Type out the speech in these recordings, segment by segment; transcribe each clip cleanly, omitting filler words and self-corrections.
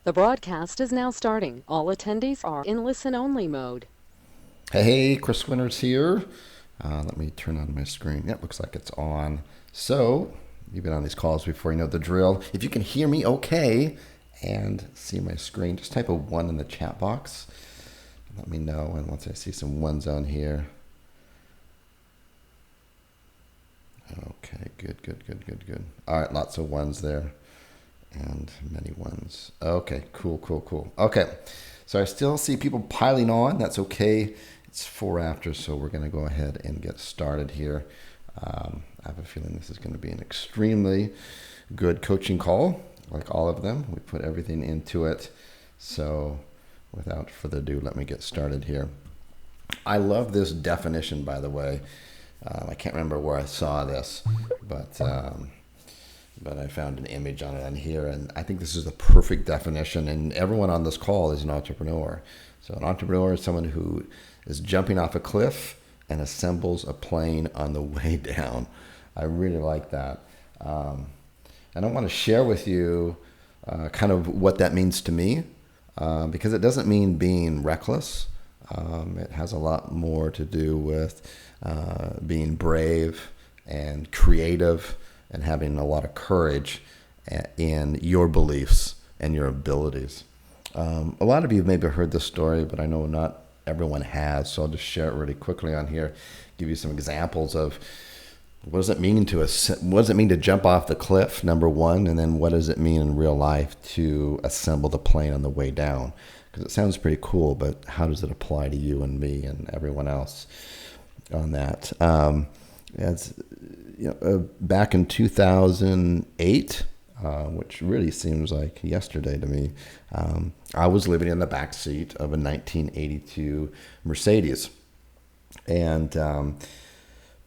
The broadcast is now starting. All attendees are in listen-only mode. Hey, Chris Winters here. Let me turn on my screen. Yeah, it looks like it's on. So, you've been on these calls before, you know the drill. If you can hear me okay and see my screen, just type a 1 in the chat box. Let me know, and once I see some ones on here. Okay, good. All right, lots of ones there and many ones. Okay, cool. Okay, so I still see people piling on. That's okay. It's 4 after, so we're going to go ahead and get started here. I have a feeling this is going to be an extremely good coaching call, like all of them. We put everything into it. So without further ado, let me get started here. I love this definition, by the way. I can't remember where I saw this, but I found an image on it on here, and I think this is the perfect definition. And everyone on this call is an entrepreneur. So an entrepreneur is someone who is jumping off a cliff and assembles a plane on the way down. I really like that. And I want to share with you kind of what that means to me, because it doesn't mean being reckless. It has a lot more to do with being brave and creative and having a lot of courage in your beliefs and your abilities. A lot of you have maybe heard this story, but I know not everyone has, so I'll just share it really quickly on here, give you some examples of what does it mean to jump off the cliff, number one, and then what does it mean in real life to assemble the plane on the way down? Because it sounds pretty cool, but how does it apply to you and me and everyone else on that? Back in 2008, which really seems like yesterday to me, I was living in the back seat of a 1982 Mercedes. And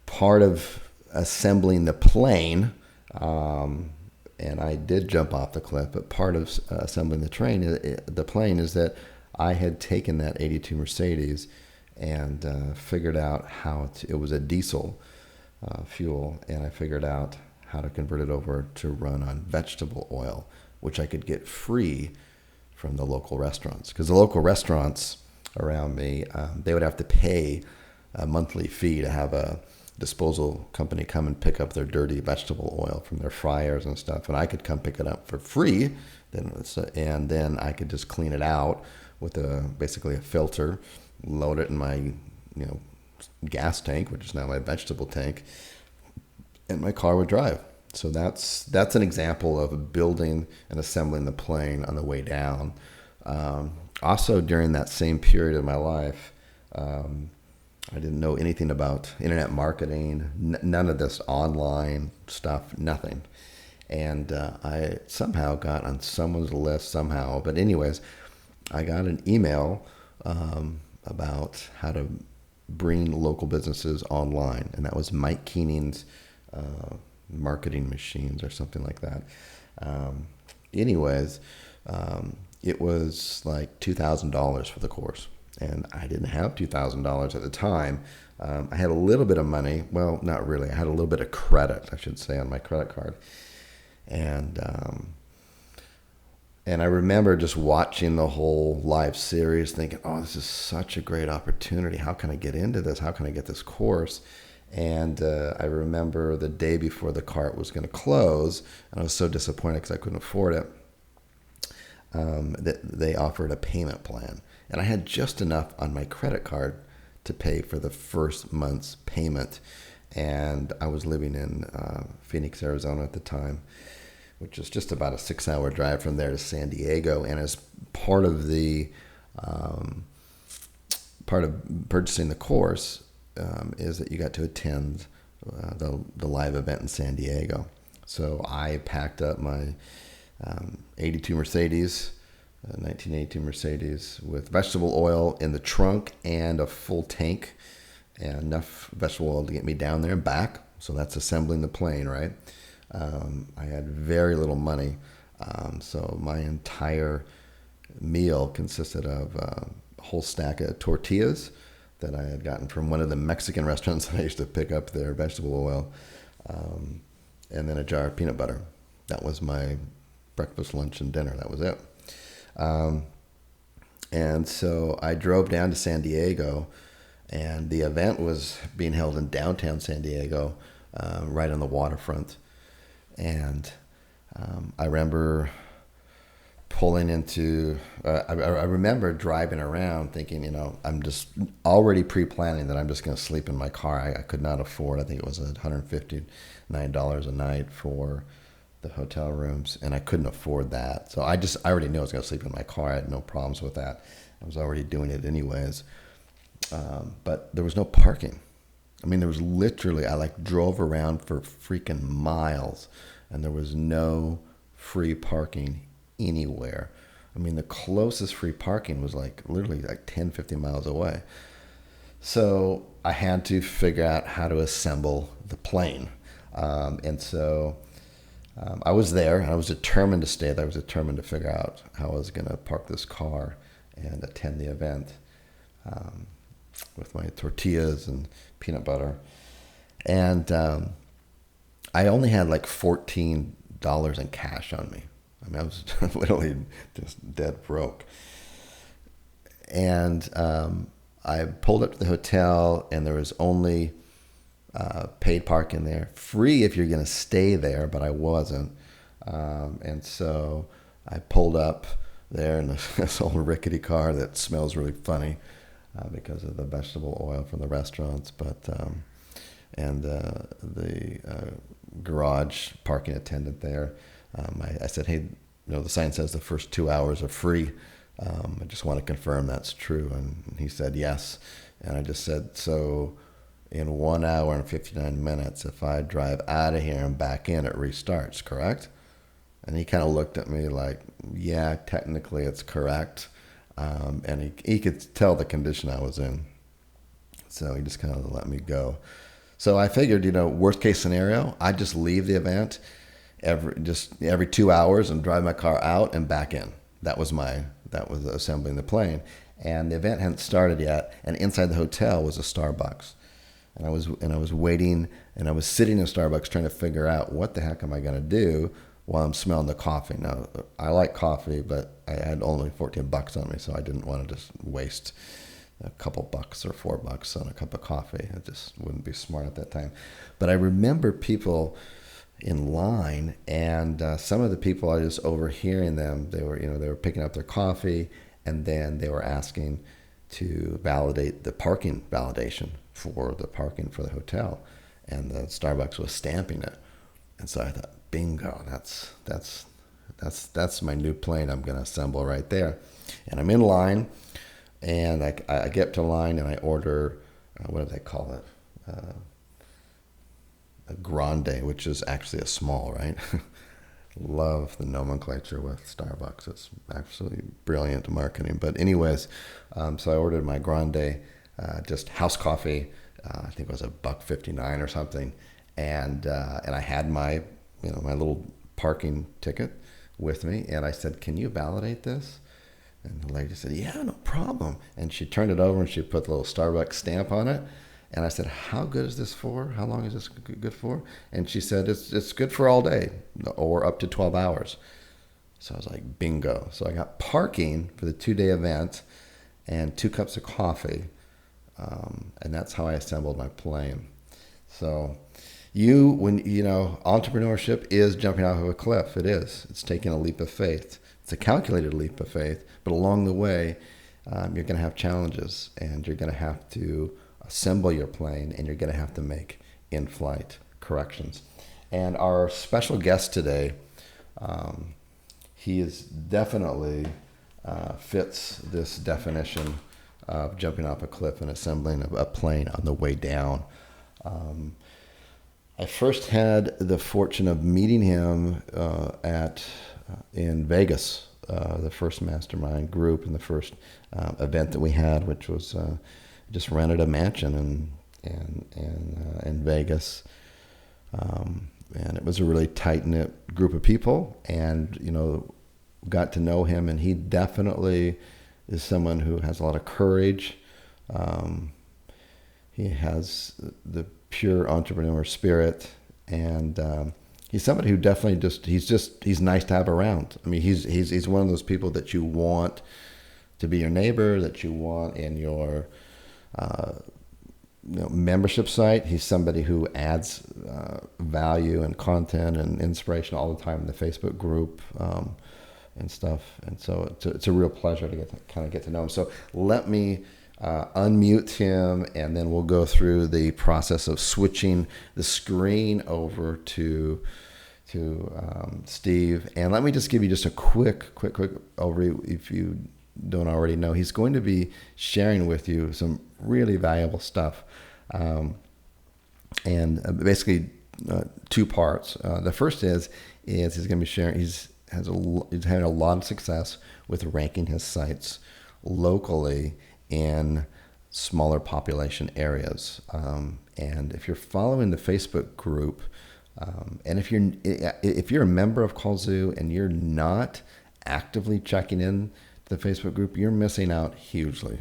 part of assembling the plane, and I did jump off the cliff, but part of assembling the plane is that I had taken that 82 Mercedes and figured out it was a diesel fuel, and I figured out how to convert it over to run on vegetable oil, which I could get free from the local restaurants. Because the local restaurants around me, they would have to pay a monthly fee to have a disposal company come and pick up their dirty vegetable oil from their fryers and stuff, and I could come pick it up for free. And then I could just clean it out with basically a filter, load it in my gas tank, which is now my vegetable tank, and my car would drive. So that's an example of building and assembling the plane on the way down. Also, during that same period of my life, I didn't know anything about internet marketing, none of this online stuff, nothing. And I somehow got on someone's list somehow. But anyways, I got an email about how to bring local businesses online. And that was Mike Keening's marketing machines or something like that. It was like $2,000 for the course. And I didn't have $2,000 at the time. I had a little bit of money. Well, not really. I had a little bit of credit, I should say, on my credit card. And I remember just watching the whole live series thinking, oh, this is such a great opportunity. How can I get into this? How can I get this course? And I remember the day before the cart was going to close, and I was so disappointed because I couldn't afford it, that they offered a payment plan. And I had just enough on my credit card to pay for the first month's payment. And I was living in Phoenix, Arizona at the time, which is just about a 6-hour drive from there to San Diego. And as part of purchasing the course is that you got to attend the live event in San Diego. So I packed up my 82 Mercedes, 1982 Mercedes, with vegetable oil in the trunk and a full tank, and enough vegetable oil to get me down there and back. So that's assembling the plane, right? I had very little money, so my entire meal consisted of a whole stack of tortillas that I had gotten from one of the Mexican restaurants that I used to pick up their vegetable oil, and then a jar of peanut butter. That was my breakfast, lunch, and dinner. That was it. And so I drove down to San Diego, and the event was being held in downtown San Diego, right on the waterfront. And I remember pulling into, I remember driving around thinking, I'm just already pre-planning that I'm just going to sleep in my car. I could not afford, I think it was $159 a night for the hotel rooms, and I couldn't afford that. So I already knew I was going to sleep in my car. I had no problems with that. I was already doing it anyways. But there was no parking. I mean, there was literally, I like drove around for freaking miles, and there was no free parking anywhere. I mean, the closest free parking was like literally like 10, 15 miles away. So I had to figure out how to assemble the plane. And so I was there, and I was determined to stay there. I was determined to figure out how I was going to park this car and attend the event, with my tortillas and peanut butter. And I only had like $14 in cash on me. I mean, I was literally just dead broke. And I pulled up to the hotel, and there was only paid parking there. Free if you're going to stay there, but I wasn't. And so I pulled up there in this old rickety car that smells really funny because of the vegetable oil from the restaurants. And the garage parking attendant there, I said, hey, the sign says the first 2 hours are free. I just want to confirm that's true. And he said yes. And I just said, so in 1 hour and 59 minutes, if I drive out of here and back in, it restarts, correct? And he kind of looked at me like, yeah, technically it's correct. And he could tell the condition I was in. So he just kind of let me go. So I figured, worst case scenario, I'd just leave the event every 2 hours and drive my car out and back in. That was assembling the plane. And the event hadn't started yet. And inside the hotel was a Starbucks. And I was waiting, and I was sitting in Starbucks trying to figure out what the heck am I going to do while I'm smelling the coffee. Now, I like coffee, but I had only $14 on me, so I didn't want to just waste a couple bucks or $4 on a cup of coffee. It just wouldn't be smart at that time. But I remember people in line, and some of the people, I was overhearing them. They were picking up their coffee, and then they were asking to validate the parking validation for the parking for the hotel, and the Starbucks was stamping it. And so I thought, bingo, that's my new plane I'm going to assemble right there. And I'm in line, and I get to line, and I order, what do they call it? A grande, which is actually a small, right? Love the nomenclature with Starbucks. It's absolutely brilliant marketing. But anyways, so I ordered my grande, just house coffee. I think it was $1.59 or something, and I had my my little parking ticket with me, and I said, "Can you validate this?" And the lady said, "Yeah, no problem." And she turned it over, and she put the little Starbucks stamp on it. And I said, "How good is this for? How long is this good for?" And she said, "It's good for all day, or up to 12 hours." So I was like, bingo. So I got parking for the 2-day event and 2 cups of coffee. And that's how I assembled my plane. So entrepreneurship is jumping off of a cliff. It is. It's taking a leap of faith. It's a calculated leap of faith. But along the way, you're going to have challenges, and you're going to have to assemble your plane, and you're going to have to make in-flight corrections. And our special guest today, he is definitely fits this definition of jumping off a cliff and assembling a plane on the way down. I first had the fortune of meeting him in Vegas, the first mastermind group, and the first event that we had, which was just rented a mansion in Vegas, and it was a really tight knit group of people, and got to know him, and he definitely is someone who has a lot of courage. He has the pure entrepreneur spirit, and he's somebody who definitely he's nice to have around. I mean, he's one of those people that you want to be your neighbor, that you want in your membership site. He's somebody who adds value and content and inspiration all the time in the Facebook group and stuff. And so it's a real pleasure to get to know him. So let me unmute him, and then we'll go through the process of switching the screen over to Steve. And let me just give you just a quick overview. If you don't already know, he's going to be sharing with you some really valuable stuff. And basically two parts. The first is he's going to be sharing. He's having a lot of success with ranking his sites locally in smaller population areas. And if you're following the Facebook group, and if you're a member of Call Zoo and you're not actively checking in to the Facebook group, you're missing out hugely.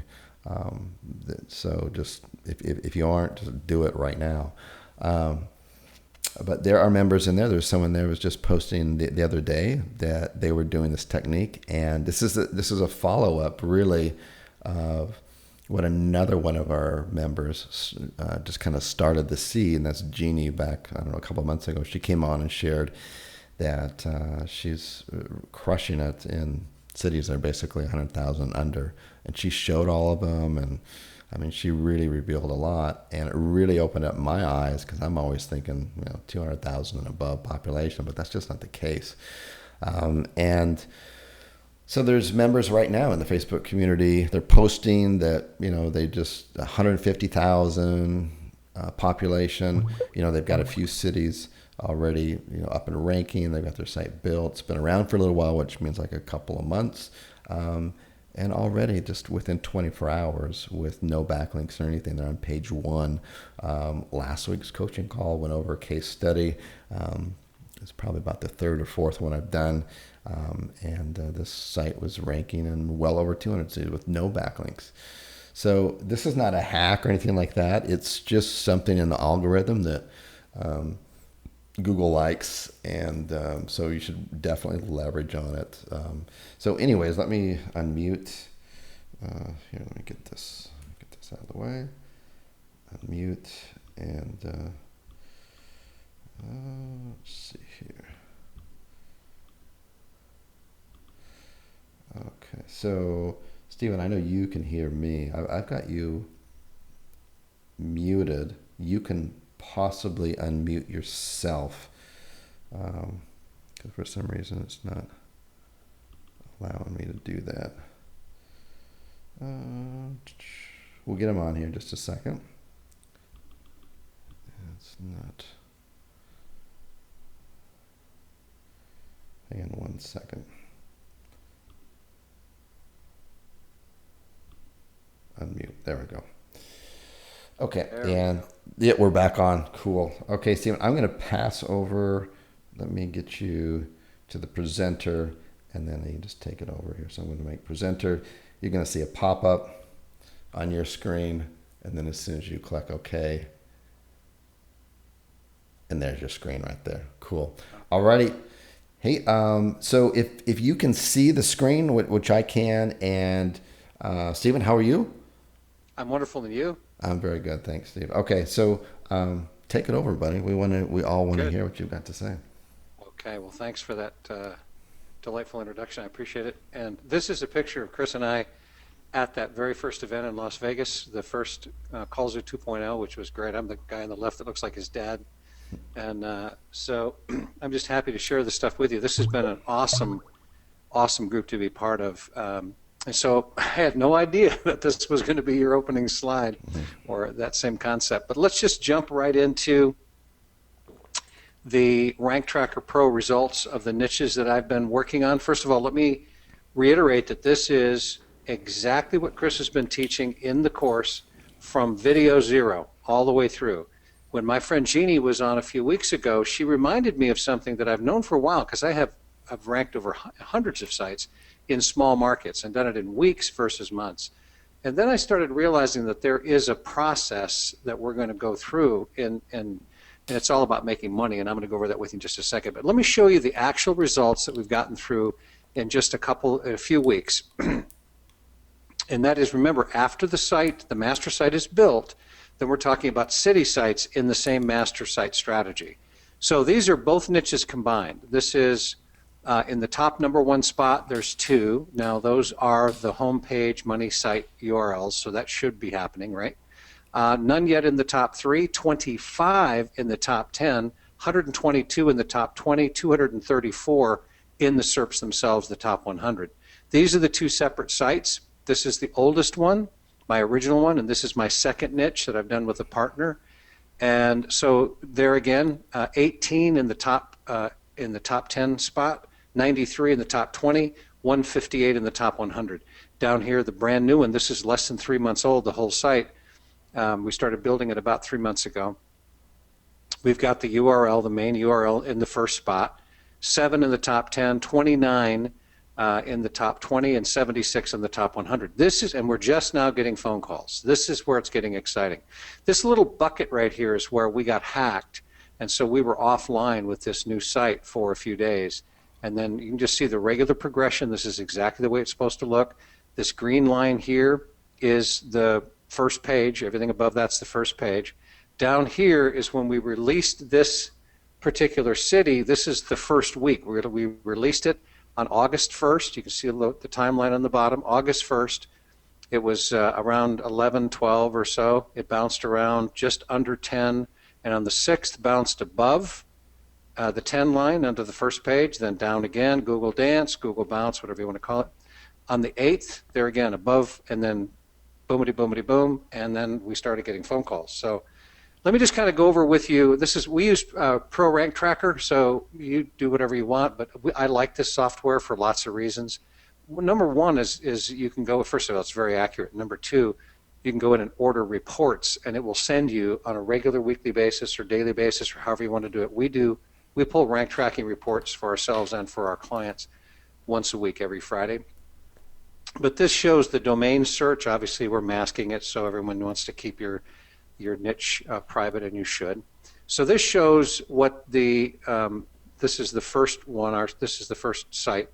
So just if you aren't, just do it right now. But there are members in there. There's someone there who was just posting the other day that they were doing this technique, and this is a follow up really of what another one of our members just kind of started to see, and that's Jeannie back, I don't know, a couple of months ago. She came on and shared that she's crushing it in cities that are basically 100,000 under, and she showed all of them, and I mean, she really revealed a lot, and it really opened up my eyes, because I'm always thinking 200,000 and above population, but that's just not the case. And so there's members right now in the Facebook community. They're posting that they just 150,000 population. They've got a few cities already up and ranking. They've got their site built. It's been around for a little while, which means like a couple of months. And already just within 24 hours, with no backlinks or anything, they're on page 1. Last week's coaching call went over a case study. It's probably about the third or fourth one I've done. And this site was ranking in well over 200 cities with no backlinks. So this is not a hack or anything like that. It's just something in the algorithm that Google likes, and so you should definitely leverage on it. So anyways, let me unmute. Here, let me get this out of the way. Unmute, and let's see here. Okay, so Stephen, I know you can hear me. I've got you muted. You can possibly unmute yourself, because for some reason it's not allowing me to do that. We'll get him on here in just a second. It's not. Hang on 1 second. Unmute. There we go. Okay, and yeah, we're back on. Cool. Okay, Stephen, I'm going to pass over. Let me get you to the presenter, and then you can just take it over here. So I'm going to make presenter. You're going to see a pop-up on your screen, and then as soon as you click OK, and there's your screen right there. Cool. Alrighty. Hey, so if you can see the screen, which I can, and Stephen, how are you? I'm wonderful, and you? I'm very good, thanks, Steve. Okay, so take it over, buddy. We all want to hear what you've got to say. Okay, well, thanks for that delightful introduction. I appreciate it. And this is a picture of Chris and I at that very first event in Las Vegas, the first Call Zoo 2.0, which was great. I'm the guy on the left that looks like his dad. And so I'm just happy to share this stuff with you. This has been an awesome group to be part of. And so I had no idea that this was going to be your opening slide or that same concept. But let's just jump right into the Rank Tracker Pro results of the niches that I've been working on. First of all, let me reiterate that this is exactly what Chris has been teaching in the course from video 0 all the way through. When my friend Jeannie was on a few weeks ago, she reminded me of something that I've known for a while, because I've ranked over hundreds of sites in small markets and done it in weeks versus months. And then I started realizing that there is a process that we're going to go through in and it's all about making money, and I'm going to go over that with you in just a second. But let me show you the actual results that we've gotten through in just a few weeks. And that is, remember, after the master site is built, then we're talking about city sites in the same master site strategy. So these are both niches combined. This is in the top number one spot, there's 2. Now those are the homepage money site URLs, so that should be happening, right? None yet in the top 3, 25 in the top 10, 122 in the top 20, 234 in the SERPs themselves, the top 100. These are the 2 separate sites. This is the oldest one, my original one, and this is my second niche that I've done with a partner. And so there again, 18 in the top 10 spot, 93 in the top 20, 158 in the top 100. Down here, the brand new one, this is less than 3 months old, the whole site. We started building it about 3 months ago. We've got the URL, the main URL, in the first spot, 7 in the top 10, 29 in the top 20, and 76 in the top 100. And we're just now getting phone calls. This is where it's getting exciting. This little bucket right here is where we got hacked, and so we were offline with this new site for a few days. And then you can just see the regular progression. This is exactly the way it's supposed to look. This green line here is the first page. Everything above that's the first page. Down here is when we released this particular city. This is the first week. We released it on August 1st. You can see the timeline on the bottom. August 1st. It was around 11, 12 or so. It bounced around just under 10. And on the 6th, bounced above the 10 line under the first page, then down again, Google Dance, Google Bounce, whatever you want to call it. On the 8th, there again, above, and then boomity, boomity, boom, and then we started getting phone calls. So let me just kind of go over with you. We use Pro Rank Tracker, so you do whatever you want, but I like this software for lots of reasons. Well, number one is you can go, first of all, it's very accurate. Number 2, you can go in and order reports, and it will send you on a regular weekly basis or daily basis or however you want to do it. We pull rank tracking reports for ourselves and for our clients once a week, every Friday. But this shows the domain search. Obviously, we're masking it, so everyone wants to keep your niche private, and you should. So this shows what this is the first one. This is the first site.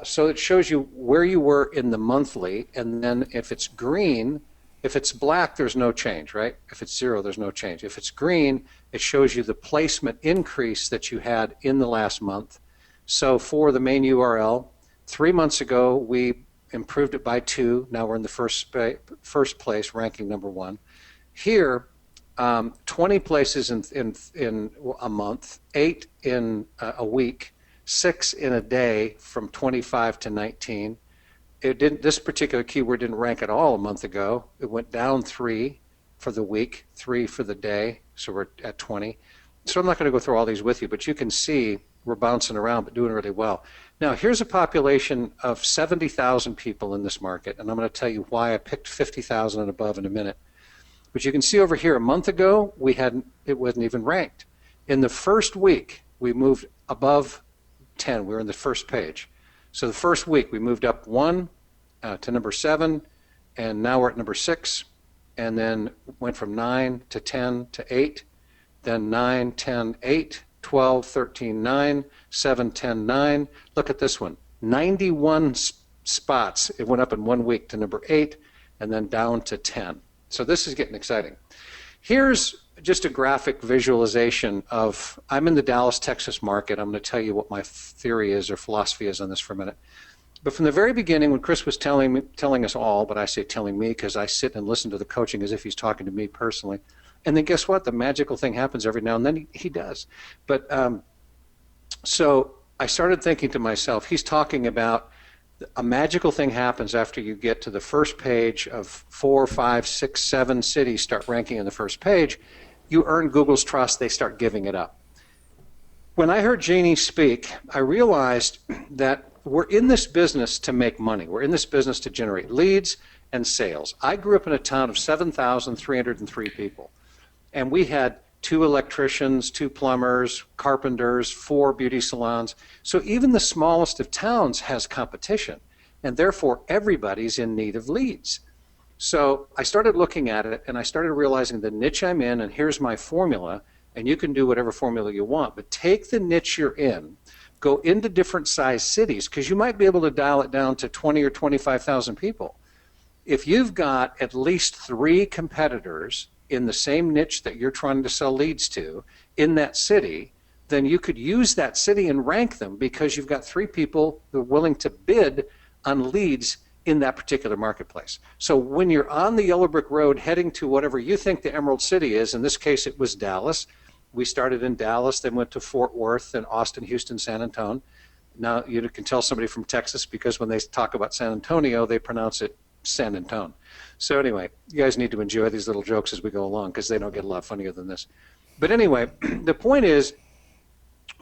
So it shows you where you were in the monthly, and then if it's green, if it's black, there's no change, right? If it's 0, there's no change. If it's green, it shows you the placement increase that you had in the last month. So for the main URL, 3 months ago, we improved it by 2. Now we're in the first place, ranking number 1. Here, 20 places in a month, 8 in a week, 6 in a day from 25 to 19. This particular keyword didn't rank at all a month ago. It went down 3 for the week, 3 for the day, so we're at 20. So I'm not going to go through all these with you, but you can see we're bouncing around but doing really well. Now here's a population of 70,000 people in this market, and I'm going to tell you why I picked 50,000 and above in a minute. But you can see over here, a month ago, it wasn't even ranked. In the first week, we moved above 10. We were in the first page. So the first week, we moved up 1 to number 7, and now we're at number 6, and then went from 9 to 10 to 8, then 9, 10, 8, 12, 13, 9, 7, 10, 9. Look at this one, 91 spots. It went up in 1 week to number 8, and then down to 10. So this is getting exciting. Here's just a graphic visualization of, I'm in the Dallas, Texas market. I'm going to tell you what my theory is or philosophy is on this for a minute. But from the very beginning, when Chris was telling us all, but I say telling me because I sit and listen to the coaching as if he's talking to me personally. And then guess what? The magical thing happens every now and then. He does. But so I started thinking to myself, he's talking about a magical thing happens after you get to the first page of 4, 5, 6, 7 cities start ranking in the first page. You earn Google's trust. They start giving it up. When I heard Jeannie speak, I realized that we're in this business to make money. We're in this business to generate leads and sales. I grew up in a town of 7,303 people, and we had 2 electricians, 2 plumbers, carpenters, 4 beauty salons. So even the smallest of towns has competition, and therefore everybody's in need of leads. So I started looking at it, and I started realizing the niche I'm in, and here's my formula. and you can do whatever formula you want, but take the niche you're in, go into different size cities, because you might be able to dial it down to 20 or 25,000 people. If you've got at least 3 competitors in the same niche that you're trying to sell leads to in that city, then you could use that city and rank them because you've got 3 people who are willing to bid on leads in that particular marketplace. So when you're on the yellow brick road heading to whatever you think the Emerald City is, in this case it was Dallas. We started in Dallas, then went to Fort Worth, then Austin, Houston, San Antonio. Now you can tell somebody from Texas because when they talk about San Antonio, they pronounce it San Antonio. So anyway, you guys need to enjoy these little jokes as we go along because they don't get a lot funnier than this. But anyway, the point is,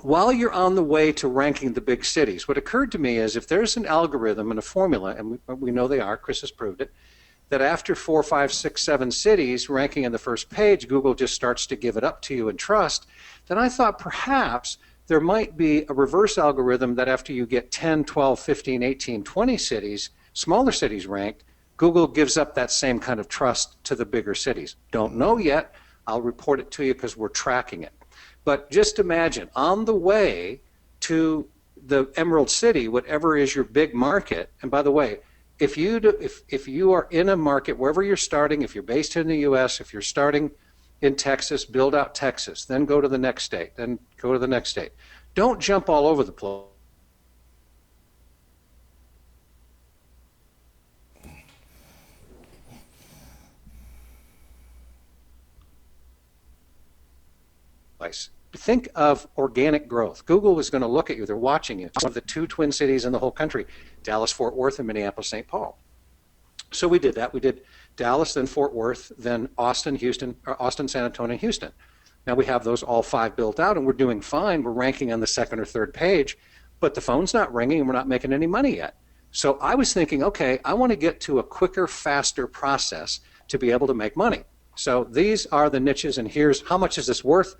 while you're on the way to ranking the big cities, what occurred to me is if there's an algorithm and a formula, and we know they are, Chris has proved it, that after 4, 5, 6, 7 cities ranking in the first page, Google just starts to give it up to you and trust, then I thought perhaps there might be a reverse algorithm that after you get 10, 12, 15, 18, 20 cities, smaller cities ranked, Google gives up that same kind of trust to the bigger cities. Don't know yet. I'll report it to you because we're tracking it. But just imagine, on the way to the Emerald City, whatever is your big market, and by the way, if you are in a market, wherever you're starting, if you're based in the U.S., if you're starting in Texas, build out Texas, then go to the next state, then go to the next state. Don't jump all over the place. Think of organic growth. Google is going to look at you. They're watching you. It's one of the 2 twin cities in the whole country, Dallas, Fort Worth, and Minneapolis, St. Paul. So we did that. We did Dallas, then Fort Worth, then Austin, Houston, or Austin, San Antonio, and Houston. Now we have those all 5 built out, and we're doing fine. We're ranking on the 2nd or 3rd page, but the phone's not ringing, and we're not making any money yet. So I was thinking, okay, I want to get to a quicker, faster process to be able to make money. So these are the niches, and here's how much is this worth?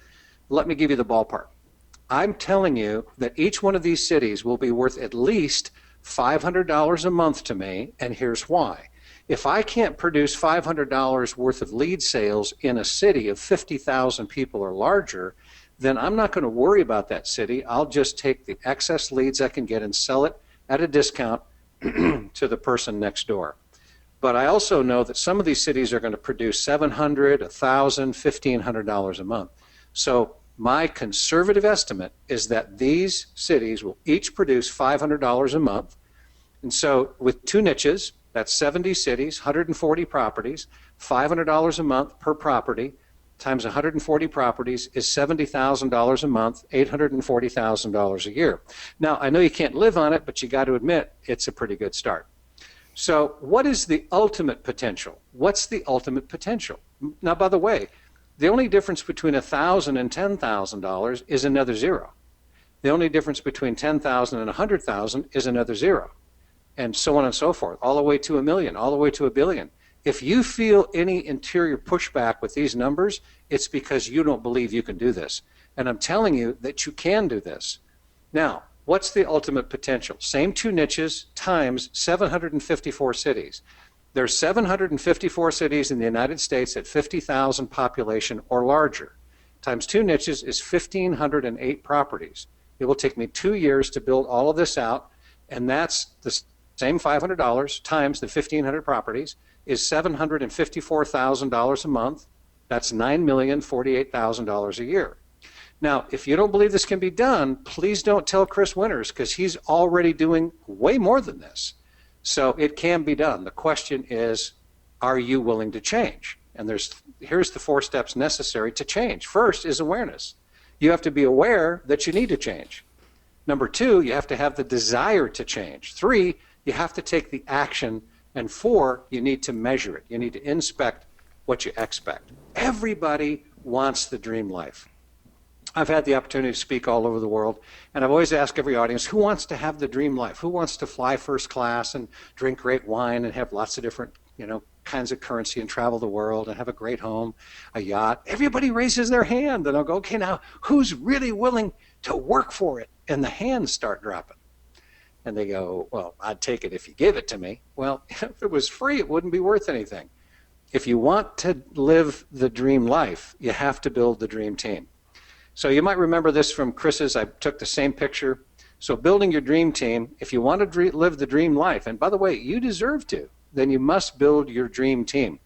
Let me give you the ballpark. I'm telling you that each one of these cities will be worth at least $500 a month to me, and here's why. If I can't produce $500 worth of lead sales in a city of 50,000 people or larger, then I'm not going to worry about that city. I'll just take the excess leads I can get and sell it at a discount to the person next door. But I also know that some of these cities are going to produce $700, $1,000, $1,500 a month. So my conservative estimate is that these cities will each produce $500 a month. And so with 2 niches, that's 70 cities, 140 properties, $500 a month per property, times 140 properties is $70,000 a month, $840,000 a year. Now, I know you can't live on it, but you got to admit it's a pretty good start. So what is the ultimate potential? What's the ultimate potential? Now, by the way, the only difference between $1,000 and $10,000 is another 0. The only difference between $10,000 and $100,000 is another 0. And so on and so forth, all the way to $1 million, all the way to $1 billion. If you feel any interior pushback with these numbers, it's because you don't believe you can do this. And I'm telling you that you can do this. Now, what's the ultimate potential? Same 2 niches times 754 cities. There's 754 cities in the United States at 50,000 population or larger. Times 2 niches is 1,508 properties. It will take me 2 years to build all of this out, and that's the same $500 times the 1,500 properties is $754,000 a month. That's $9,048,000 a year. Now, if you don't believe this can be done, please don't tell Chris Winters because he's already doing way more than this. So it can be done. The question is, are you willing to change? And here's the 4 steps necessary to change. First is awareness. You have to be aware that you need to change. Number 2, you have to have the desire to change. 3, you have to take the action. And 4, you need to measure it. You need to inspect what you expect. Everybody wants the dream life. I've had the opportunity to speak all over the world, and I've always asked every audience, who wants to have the dream life? Who wants to fly first class and drink great wine and have lots of different, kinds of currency and travel the world and have a great home, a yacht? Everybody raises their hand, and I'll go, okay, now who's really willing to work for it? And the hands start dropping. And they go, well, I'd take it if you gave it to me. Well, if it was free, it wouldn't be worth anything. If you want to live the dream life, you have to build the dream team. So you might remember this from Chris's. I took the same picture. So building your dream team, if you want to live the dream life, and by the way, you deserve to, then you must build your dream team.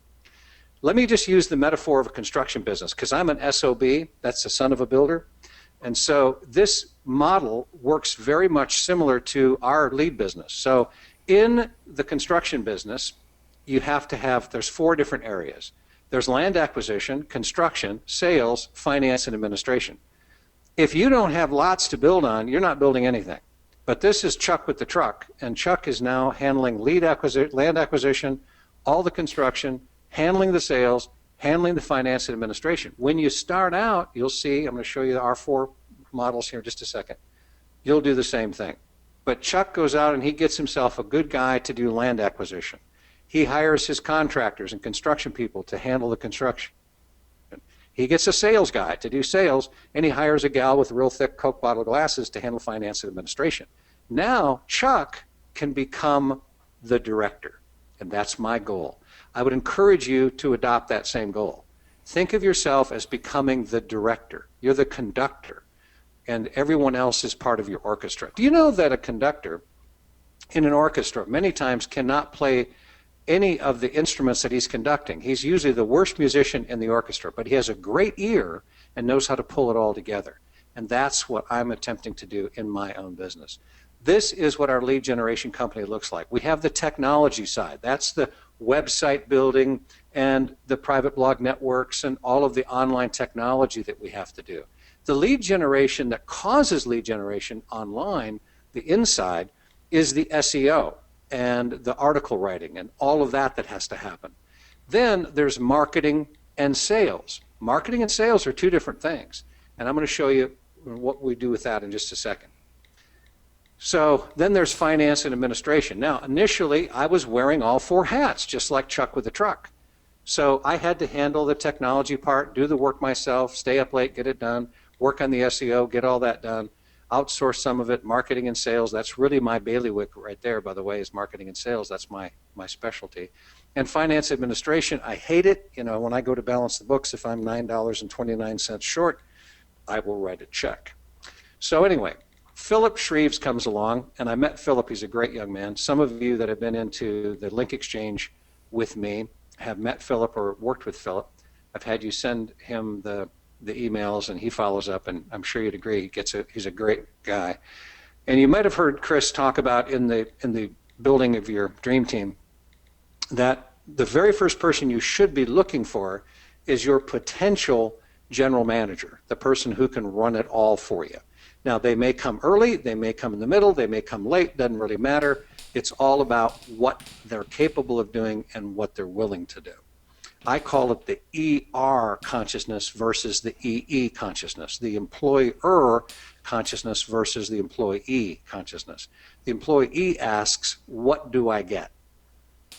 Let me just use the metaphor of a construction business, because I'm an SOB, that's the son of a builder. And so this model works very much similar to our lead business. So in the construction business, you have to have, there's 4 different areas. There's land acquisition, construction, sales, finance, and administration. If you don't have lots to build on, you're not building anything. But this is Chuck with the truck, and Chuck is now handling land acquisition, all the construction, handling the sales, handling the finance and administration. When you start out, you'll see, I'm going to show you our 4 models here in just a second. You'll do the same thing. But Chuck goes out and he gets himself a good guy to do land acquisition. He hires his contractors and construction people to handle the construction. He gets a sales guy to do sales, and he hires a gal with real thick Coke bottle glasses to handle finance and administration. Now, Chuck can become the director, and that's my goal. I would encourage you to adopt that same goal. Think of yourself as becoming the director. You're the conductor, and everyone else is part of your orchestra. Do you know that a conductor in an orchestra many times cannot play any of the instruments that he's conducting? He's usually the worst musician in the orchestra, but he has a great ear and knows how to pull it all together. And that's what I'm attempting to do in my own business. This is what our lead generation company looks like. We have the technology side. That's the website building and the private blog networks and all of the online technology that we have to do. The lead generation that causes lead generation online, the inside, is the SEO and the article writing and all of that has to happen. Then there's marketing and sales. Marketing and sales are 2 different things. And I'm going to show you what we do with that in just a second. So then there's finance and administration. Now, initially, I was wearing all 4 hats, just like Chuck with the truck. So I had to handle the technology part, do the work myself, stay up late, get it done, work on the SEO, get all that done, outsource some of it, marketing and sales. That's really my bailiwick right there, by the way, is marketing and sales. That's my specialty. And finance administration, I hate it. You know, when I go to balance the books, if I'm $9.29 short, I will write a check. So anyway, Philip Shreves comes along, and I met Philip. He's a great young man. Some of you that have been into the link exchange with me have met Philip or worked with Philip. I've had you send him the emails, and he follows up, and I'm sure you'd agree he's a great guy. And you might have heard Chris talk about in the building of your dream team that the very first person you should be looking for is your potential general manager, the person who can run it all for you. Now, they may come early, they may come in the middle, they may come late, doesn't really matter. It's all about what they're capable of doing and what they're willing to do. I call it the ER consciousness versus the EE consciousness, the employer consciousness versus the employee consciousness. The employee asks, what do I get?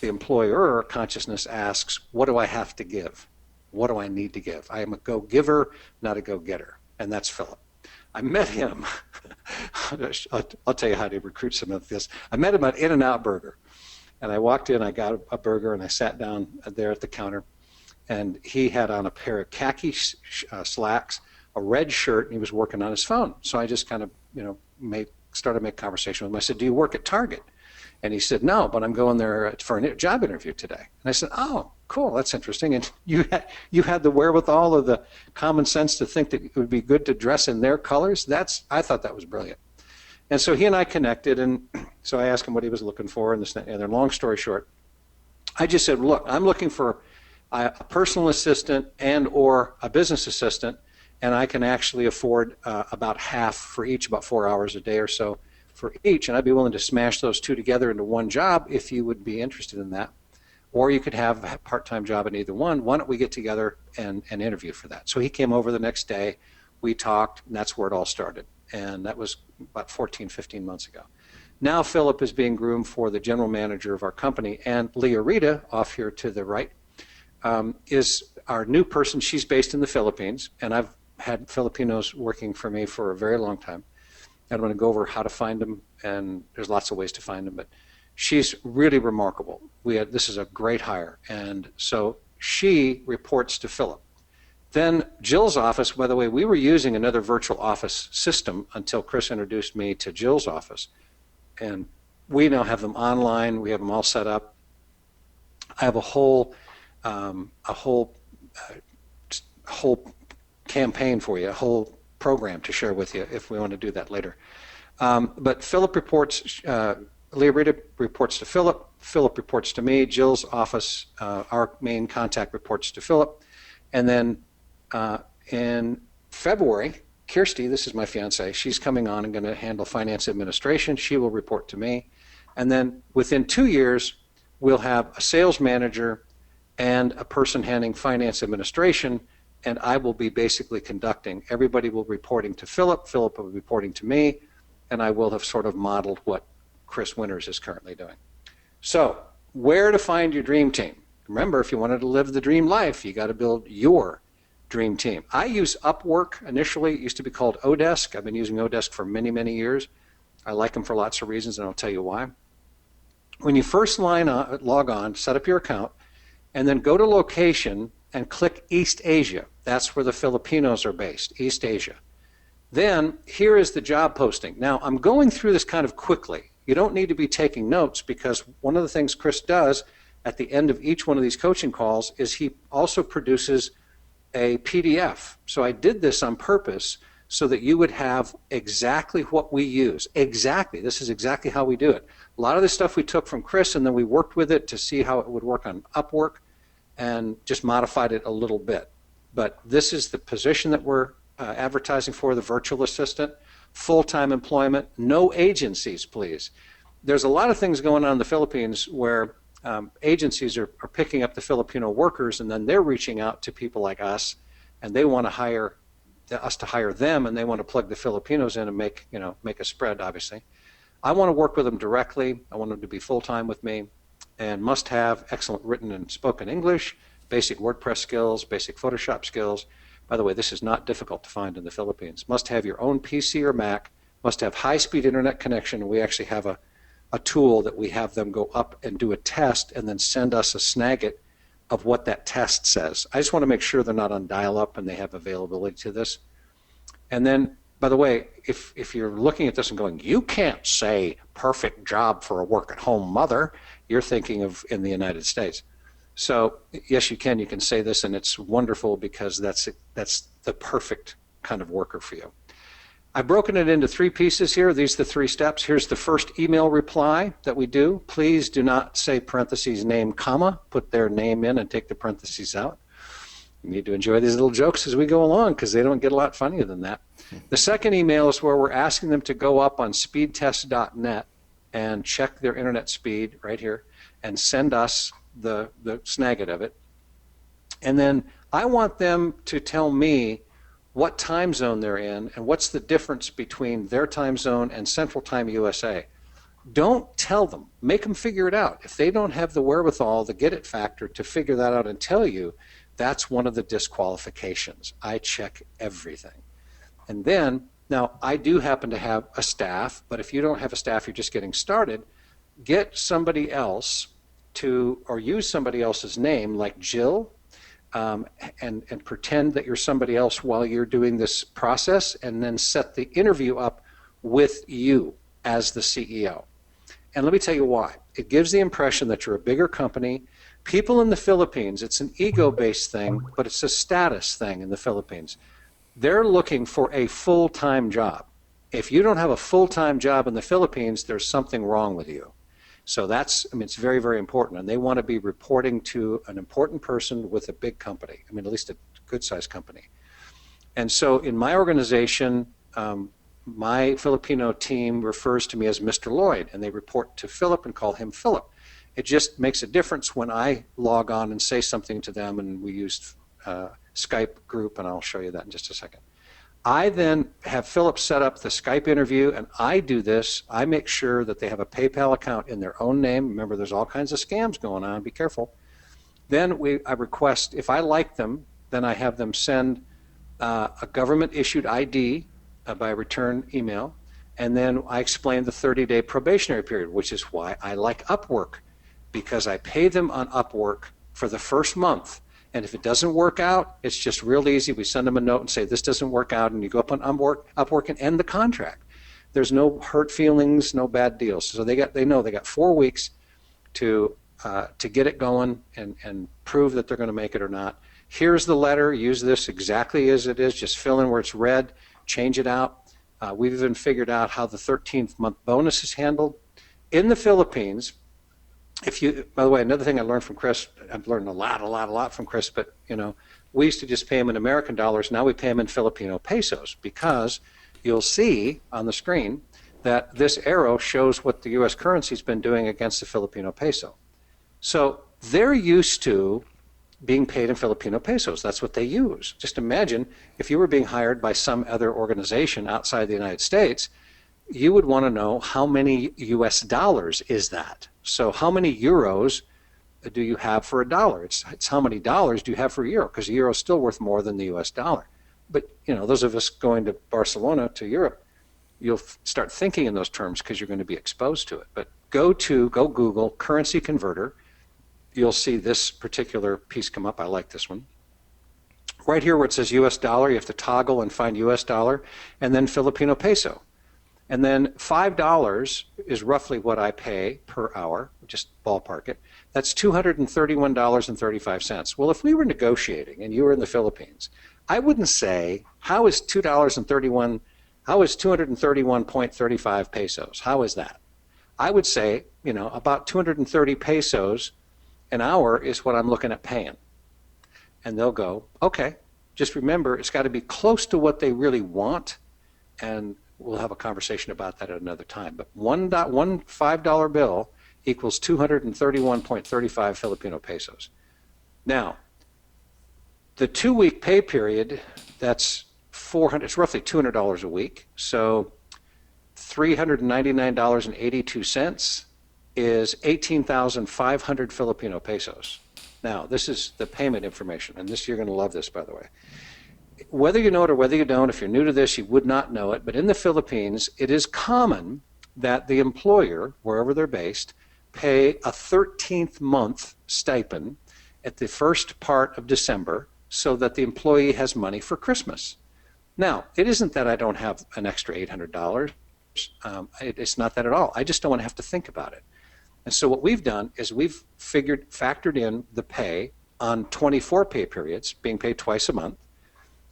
The employer consciousness asks, what do I have to give? What do I need to give? I am a go-giver, not a go-getter. And that's Philip. I met him. I'll tell you how to recruit some of this. I met him at In-N-Out Burger. And I walked in, I got a burger, and I sat down there at the counter. And he had on a pair of khaki slacks, a red shirt, and he was working on his phone. So I just kind of, started to make conversation with him. I said, do you work at Target? And he said, no, but I'm going there for a job interview today. And I said, oh, cool, that's interesting. And you had the wherewithal of the common sense to think that it would be good to dress in their colors? I thought that was brilliant. And so he and I connected, and so I asked him what he was looking for, and then long story short, I just said, look, I'm looking for a personal assistant and or a business assistant, and I can actually afford about half for each, about 4 hours a day or so for each, and I'd be willing to smash those 2 together into one job if you would be interested in that. Or you could have a part-time job in either one. Why don't we get together and interview for that? So he came over the next day, we talked, and that's where it all started. And that was about 14, 15 months ago. Now Philip is being groomed for the general manager of our company, and Leah Rita, off here to the right, is our new person. She's based in the Philippines, and I've had Filipinos working for me for a very long time. I'm going to go over how to find them, and there's lots of ways to find them, but she's really remarkable. This is a great hire, and so she reports to Philip. Then Jill's office, by the way, we were using another virtual office system until Chris introduced me to Jill's office. And we now have them online. We have them all set up. I have a whole campaign for you, a whole program to share with you if we want to do that later. But Philip reports, Leah Rita reports to Philip. Philip reports to me. Jill's office, our main contact, reports to Philip. And then in February, Kirsty, this is my fiance, she's coming on and going to handle finance administration. She will report to me. And then within 2 years, we'll have a sales manager and a person handling finance administration, and I will be basically conducting. Everybody will be reporting to Philip. Philip will be reporting to me, and I will have sort of modeled what Chris Winters is currently doing. So, where to find your dream team? Remember, if you wanted to live the dream life, you got to build your dream team. I use Upwork initially. It used to be called Odesk. I've been using Odesk for many, many years. I like them for lots of reasons, and I'll tell you why. When you first log on, set up your account, and then go to location and click East Asia. That's where the Filipinos are based, East Asia. Then here is the job posting. Now, I'm going through this kind of quickly. You don't need to be taking notes, because one of the things Chris does at the end of each one of these coaching calls is he also produces a PDF. So I did this on purpose so that you would have exactly what we use. Exactly. This is exactly how we do it. A lot of this stuff we took from Chris, and then we worked with it to see how it would work on Upwork and just modified it a little bit. But this is the position that we're advertising for, the virtual assistant, full-time employment, no agencies, please. There's a lot of things going on in the Philippines where agencies are picking up the Filipino workers, and then they're reaching out to people like us, and they want to hire us to hire them, and they want to plug the Filipinos in and make a spread, obviously. I want to work with them directly. I want them to be full-time with me, and must have excellent written and spoken English, basic WordPress skills, basic Photoshop skills. By the way, this is not difficult to find in the Philippines. Must have your own PC or Mac, must have high-speed internet connection, and we actually have a tool that we have them go up and do a test and then send us a snagit of what that test says. I just want to make sure they're not on dial-up and they have availability to this. And then, by the way, if you're looking at this and going, you can't say perfect job for a work-at-home mother, you're thinking of in the United States. So yes, you can. You can say this, and it's wonderful because that's the perfect kind of worker for you. I've broken it into 3 pieces here. These are the 3 steps. Here's the first email reply that we do. Please do not say parentheses name, comma. Put their name in and take the parentheses out. You need to enjoy these little jokes as we go along, because they don't get a lot funnier than that. The second email is where we're asking them to go up on speedtest.net and check their internet speed right here and send us the snagit of it. And then I want them to tell me what time zone they're in and what's the difference between their time zone and Central Time USA. Don't tell them. Make them figure it out. If they don't have the wherewithal, the get it factor to figure that out and tell you, that's one of the disqualifications. I check everything. And then, now I do happen to have a staff, but if you don't have a staff, you're just getting started, get somebody else to, or use somebody else's name like Jill, and pretend that you're somebody else while you're doing this process, and then set the interview up with you as the CEO. And let me tell you why. It gives the impression that you're a bigger company. People in the Philippines, it's an ego-based thing, but it's a status thing in the Philippines. They're looking for a full-time job. If you don't have a full-time job in the Philippines, there's something wrong with you. So it's very, very important. And they want to be reporting to an important person with a big company. At least a good-sized company. And so in my organization, my Filipino team refers to me as Mr. Lloyd, and they report to Philip and call him Philip. It just makes a difference when I log on and say something to them, and we used Skype group, and I'll show you that in just a second. I then have Philip set up the Skype interview, and I do this. I make sure that they have a PayPal account in their own name. Remember, there's all kinds of scams going on. Be careful. Then I request, if I like them, then I have them send a government-issued ID by return email, and then I explain the 30-day probationary period, which is why I like Upwork, because I pay them on Upwork for the first month, And if it doesn't work out, it's just real easy. We send them a note and say, this doesn't work out, and you go up on Upwork and end the contract. There's no hurt feelings, no bad deals. So they know they got 4 weeks to get it going and prove that they're going to make it or not. Here's the letter. Use this exactly as it is. Just fill in where it's red, change it out. We've even figured out how the 13th month bonus is handled. In the Philippines, by the way, another thing I learned from Chris, I've learned a lot from Chris, but we used to just pay him in American dollars. Now we pay him in Filipino pesos, because you'll see on the screen that this arrow shows what the U.S. currency's been doing against the Filipino peso. So they're used to being paid in Filipino pesos. That's what they use. Just imagine if you were being hired by some other organization outside the United States, you would want to know how many US dollars is that. So how many euros do you have for a dollar? It's how many dollars do you have for a euro, because a euro is still worth more than the US dollar. But those of us going to Barcelona, to Europe, you'll start thinking in those terms because you're going to be exposed to it. But go Google currency converter. You'll see this particular piece come up. I like this one. Right here where it says US dollar, you have to toggle and find US dollar, and then Filipino peso. And then $5 is roughly what I pay per hour, just ballpark it. That's $231.35. Well, if we were negotiating and you were in the Philippines, I wouldn't say, how is $231.35 pesos? How is that? I would say, about 230 pesos an hour is what I'm looking at paying. And they'll go, okay, just remember, it's got to be close to what they really want, and we'll have a conversation about that at another time. But one $5 bill equals 231.35 Filipino pesos. Now, the 2-week pay period, that's it's roughly $200 a week. So $399.82 is 18,500 Filipino pesos. Now, this is the payment information, and you're going to love this, by the way. Whether you know it or whether you don't, if you're new to this, you would not know it, but in the Philippines, it is common that the employer, wherever they're based, pay a 13th month stipend at the first part of December so that the employee has money for Christmas. Now, it isn't that I don't have an extra $800. It's not that at all. I just don't want to have to think about it. And so what we've done is we've factored in the pay on 24 pay periods, being paid twice a month,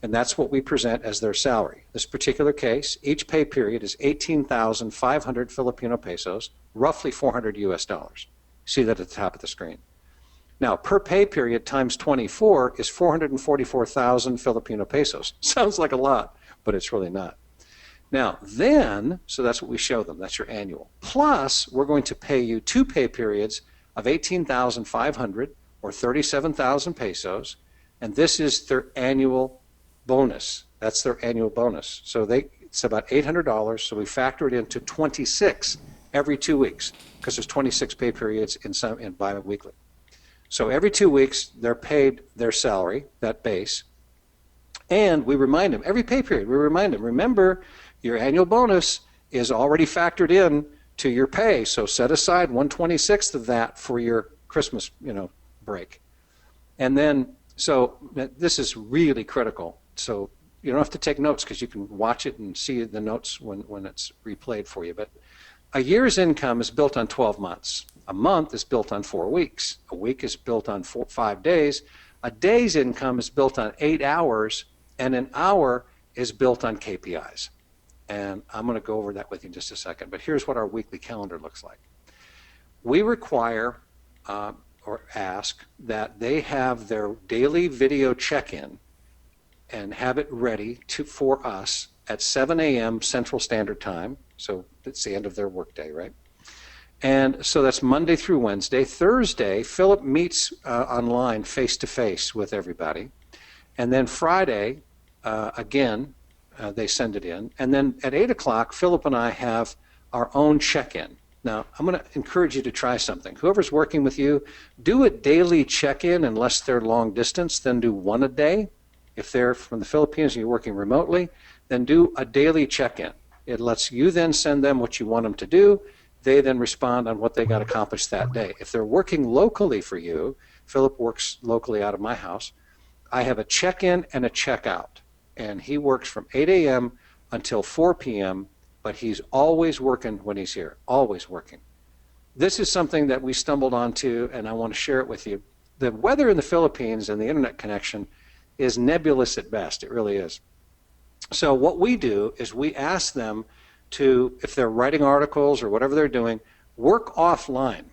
and that's what we present as their salary. This particular case, each pay period is 18,500 Filipino pesos, roughly 400 US dollars. See that at the top of the screen. Now, per pay period times 24 is 444,000 Filipino pesos. Sounds like a lot, but it's really not. Now, so that's what we show them. That's your annual. Plus, we're going to pay you 2 pay periods of 18,500 or 37,000 pesos, and this is their annual bonus. That's their annual bonus. So it's about $800, so we factor it into 26 every 2 weeks, because there's 26 pay periods in bi-weekly. So every 2 weeks, they're paid their salary, that base, and we remind them, every pay period, we remind them, remember, your annual bonus is already factored in to your pay, so set aside 1/26 of that for your Christmas, break. And then, so this is really critical. So you don't have to take notes because you can watch it and see the notes when it's replayed for you. But a year's income is built on 12 months. A month is built on 4 weeks. A week is built on 5 days. A day's income is built on 8 hours, and an hour is built on KPIs. And I'm going to go over that with you in just a second. But here's what our weekly calendar looks like. We require or ask that they have their daily video check-in and have it ready for us at 7 a.m. Central Standard Time. So it's the end of their workday, right? And so that's Monday through Wednesday. Thursday, Philip meets online face-to-face with everybody. And then Friday, again, they send it in. And then at 8 o'clock, Philip and I have our own check-in. Now, I'm going to encourage you to try something. Whoever's working with you, do a daily check-in unless they're long distance, then do one a day. If they're from the Philippines and you're working remotely, then do a daily check-in. It lets you then send them what you want them to do. They then respond on what they got accomplished that day. If they're working locally for you, Philip works locally out of my house. I have a check-in and a check-out, and he works from 8 a.m. until 4 p.m., but he's always working when he's here, always working. This is something that we stumbled onto, and I want to share it with you. The weather in the Philippines and the internet connection is nebulous at best. It really is. So what we do is we ask them to, if they're writing articles or whatever they're doing, work offline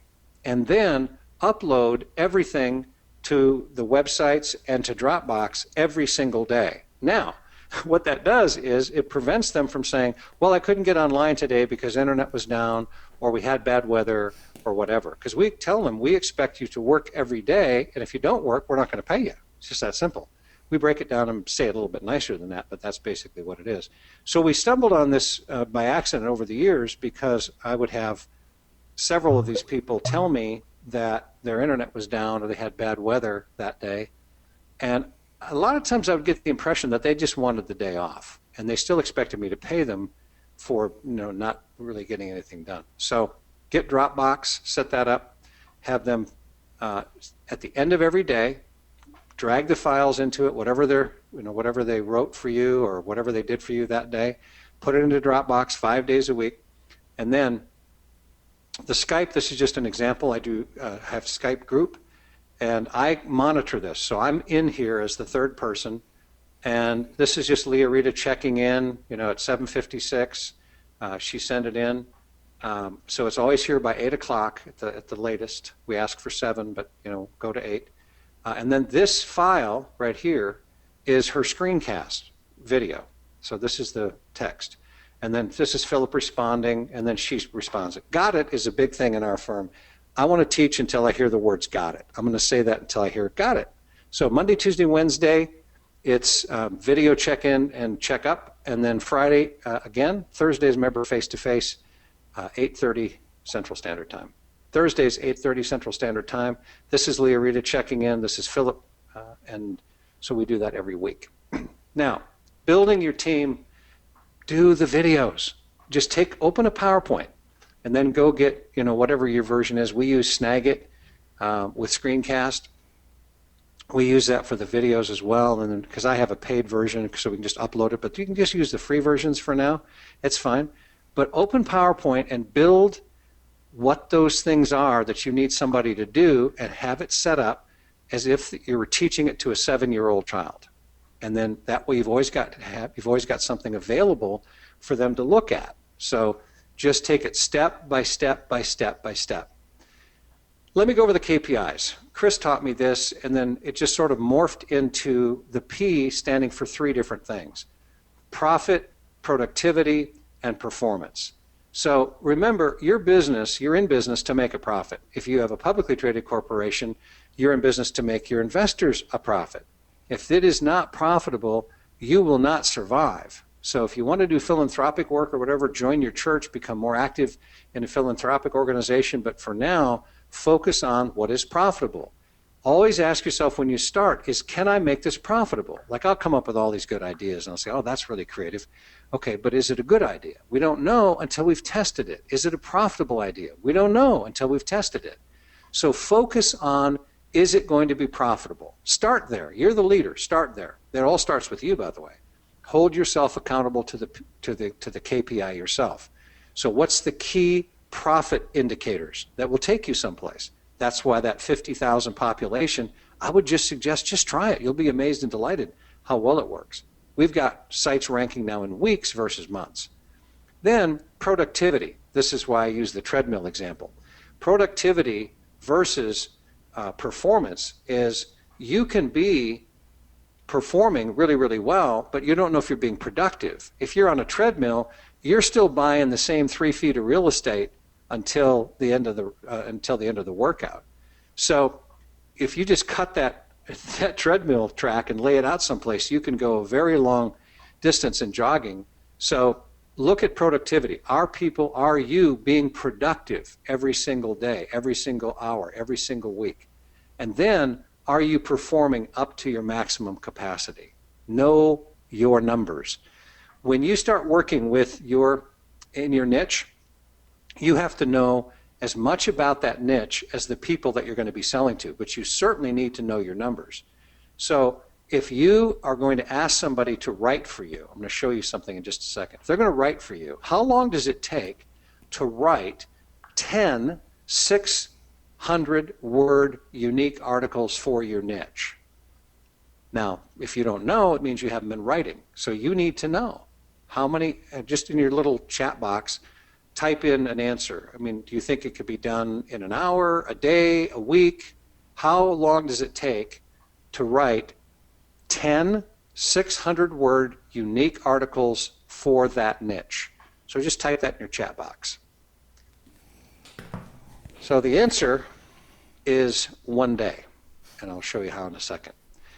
and then upload everything to the websites and to Dropbox every single day. Now, what that does is it prevents them from saying, well, I couldn't get online today because internet was down or we had bad weather or whatever. Because we tell them we expect you to work every day, and if you don't work, we're not going to pay you. It's just that simple. We break it down and say it a little bit nicer than that, but that's basically what it is. So we stumbled on this by accident over the years because I would have several of these people tell me that their internet was down or they had bad weather that day. And a lot of times I would get the impression that they just wanted the day off, and they still expected me to pay them for not really getting anything done. So get Dropbox, set that up, have them at the end of every day, drag the files into it, whatever they wrote for you or whatever they did for you that day, put it into Dropbox 5 days a week, and then the Skype, this is just an example. I do have Skype group, and I monitor this. So I'm in here as the third person, and this is just Leah Rita checking in, at 7:56. She sent it in. So it's always here by 8 o'clock at the latest. We ask for 7, but go to 8. And then this file right here is her screencast video. So this is the text. And then this is Philip responding, and then she responds. Got it is a big thing in our firm. I want to teach until I hear the words got it. I'm going to say that until I hear got it. So Monday, Tuesday, Wednesday, it's video check-in and check-up. And then Friday, again, Thursdays, remember, face-to-face, 8:30 Central Standard Time. Thursdays, 8:30 Central Standard Time. This is Leah Rita checking in. This is Philip. And so we do that every week. Now, building your team, do the videos. Just open a PowerPoint and then go get, whatever your version is. We use Snagit with Screencast. We use that for the videos as well, and then because I have a paid version, so we can just upload it, but you can just use the free versions for now. It's fine. But open PowerPoint and build what those things are that you need somebody to do, and have it set up as if you were teaching it to a 7-year-old child. And then that way you've always got something available for them to look at. So just take it step by step by step by step. Let me go over the KPIs. Chris taught me this, and then it just sort of morphed into the P standing for 3 different things: profit, productivity, and performance. So remember, you're in business to make a profit. If you have a publicly traded corporation, you're in business to make your investors a profit. If it is not profitable, you will not survive. So if you want to do philanthropic work or whatever, join your church, become more active in a philanthropic organization. But for now, focus on what is profitable. Always ask yourself when you start can I make this profitable? Like, I'll come up with all these good ideas and I'll say, oh, that's really creative. Okay, but is it a good idea? We don't know until we've tested it. Is it a profitable idea? We don't know until we've tested it. So focus on, is it going to be profitable? Start there. You're the leader. Start there. It all starts with you, by the way. Hold yourself accountable to the KPI yourself. So what's the key profit indicators that will take you someplace? That's why that 50,000 population, I would just suggest, just try it. You'll be amazed and delighted how well it works. We've got sites ranking now in weeks versus months. Then productivity. This is why I use the treadmill example. Productivity versus performance is, you can be performing really, really well, but you don't know if you're being productive. If you're on a treadmill, you're still buying the same 3 feet of real estate until the end of the workout. So if you just cut that treadmill track and lay it out someplace, you can go a very long distance in jogging. So look at productivity. Are you being productive every single day, every single hour, every single week? And then, are you performing up to your maximum capacity? Know your numbers. When you start working in your niche, you have to know as much about that niche as the people that you're going to be selling to, but you certainly need to know your numbers. So if you are going to ask somebody to write for you, I'm going to show you something in just a second. If they're going to write for you, how long does it take to write 10 600-word unique articles for your niche? Now, if you don't know, it means you haven't been writing. So you need to know how many, just in your little chat box, type in an answer. I mean, do you think it could be done in an hour, a day, a week? How long does it take to write 10 600-word unique articles for that niche? So just type that in your chat box. So the answer is 1 day, and I'll show you how in a second.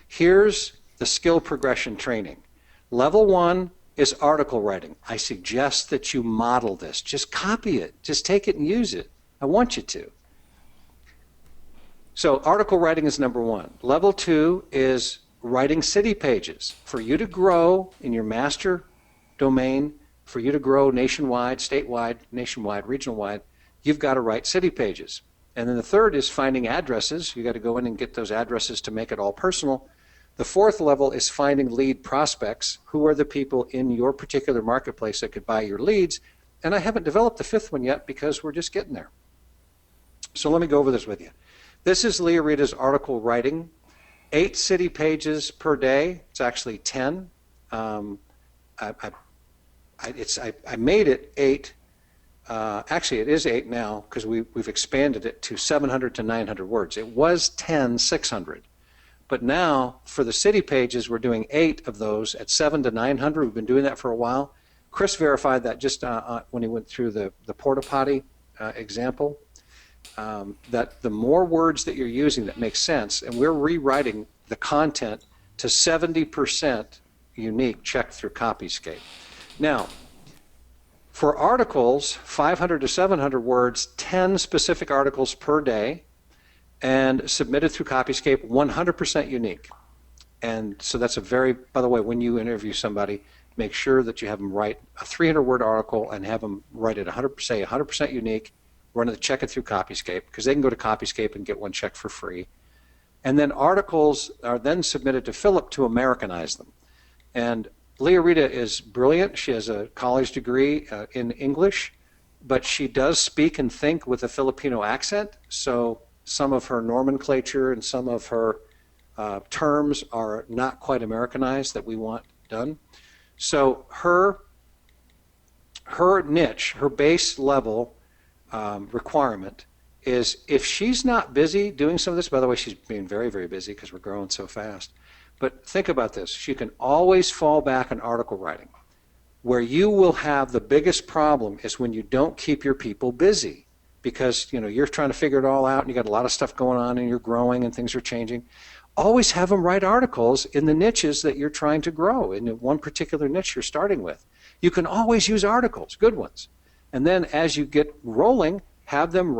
Here's the skill progression training. Level 1 is article writing. I suggest that you model this. Just copy it. Just take it and use it. I want you to. So article writing is number 1. Level 2 is writing city pages. For you to grow in your master domain, for you to grow nationwide, statewide, nationwide, regional-wide, you've got to write city pages. And then the third is finding addresses. You got to go in and get those addresses to make it all personal. The fourth level is finding lead prospects. Who are the people in your particular marketplace that could buy your leads? And I haven't developed the fifth one yet because we're just getting there. So let me go over this with you. This is Leah Rita's article writing. 8 city pages per day. It's actually 10. I made it 8. Actually, it is 8 now because we've expanded it to 700 to 900 words. It was 10 600. But now, for the city pages, we're doing 8 of those at 700 to 900. We've been doing that for a while. Chris verified that just when he went through the porta potty example, that the more words that you're using that make sense, and we're rewriting the content to 70% unique checked through Copyscape. Now, for articles, 500 to 700 words, 10 specific articles per day, and submitted through Copyscape, 100% unique. And so that's a very, by the way, when you interview somebody, make sure that you have them write a 300-word article and have them write it 100% unique, check it through Copyscape, because they can go to Copyscape and get one checked for free. And then articles are then submitted to Philip to Americanize them. And Leah Rita is brilliant. She has a college degree in English, but she does speak and think with a Filipino accent, so some of her nomenclature and some of her terms are not quite Americanized that we want done. So her niche, her base level requirement is, if she's not busy doing some of this, by the way, she's being very, very busy because we're growing so fast. But think about this. She can always fall back on article writing. Where you will have the biggest problem is when you don't keep your people busy, because you're trying to figure it all out and you got a lot of stuff going on and you're growing and things are changing. Always have them write articles in the niches that you're trying to grow, in one particular niche you're starting with. You can always use articles, good ones. And then as you get rolling, have them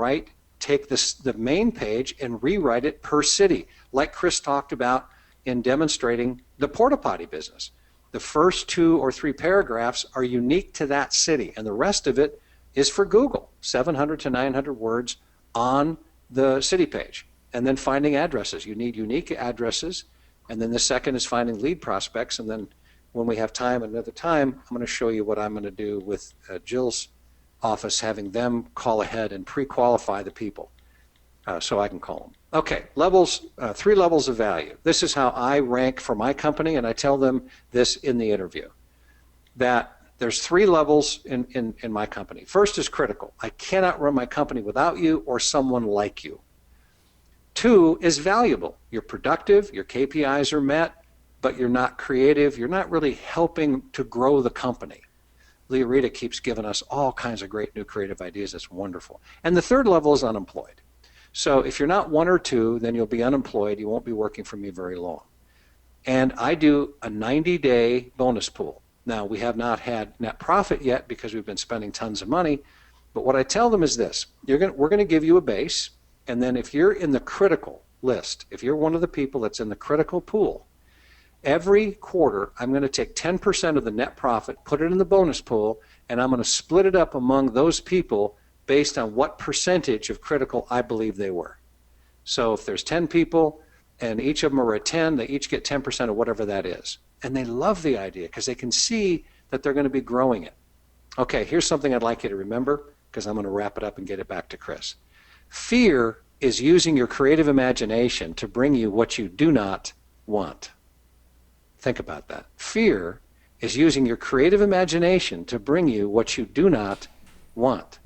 take the main page and rewrite it per city, like Chris talked about in demonstrating the porta potty business. The first 2 or 3 paragraphs are unique to that city, and the rest of it is for Google, 700 to 900 words on the city page. And then finding addresses. You need unique addresses. And then the second is finding lead prospects. And then when we have time, another time, I'm going to show you what I'm going to do with Jill's office, having them call ahead and pre-qualify the people so I can call them. Okay, levels, 3 levels of value. This is how I rank for my company, and I tell them this in the interview, that there's 3 levels in my company. First is critical. I cannot run my company without you or someone like you. 2 is valuable. You're productive, your KPIs are met, but you're not creative. You're not really helping to grow the company. Leah Rita keeps giving us all kinds of great new creative ideas. That's wonderful. And the 3rd level is unemployed. So if you're not 1 or 2, then you'll be unemployed. You won't be working for me very long. And I do a 90-day bonus pool. Now, we have not had net profit yet because we've been spending tons of money. But what I tell them is this. We're going to give you a base. And then if you're in the critical list, if you're one of the people that's in the critical pool, every quarter I'm going to take 10% of the net profit, put it in the bonus pool, and I'm going to split it up among those people based on what percentage of critical I believe they were. So if there's 10 people and each of them are at 10, they each get 10% of whatever that is. And they love the idea because they can see that they're going to be growing it. Okay, here's something I'd like you to remember because I'm going to wrap it up and get it back to Chris. Fear is using your creative imagination to bring you what you do not want. Think about that. Fear is using your creative imagination to bring you what you do not want.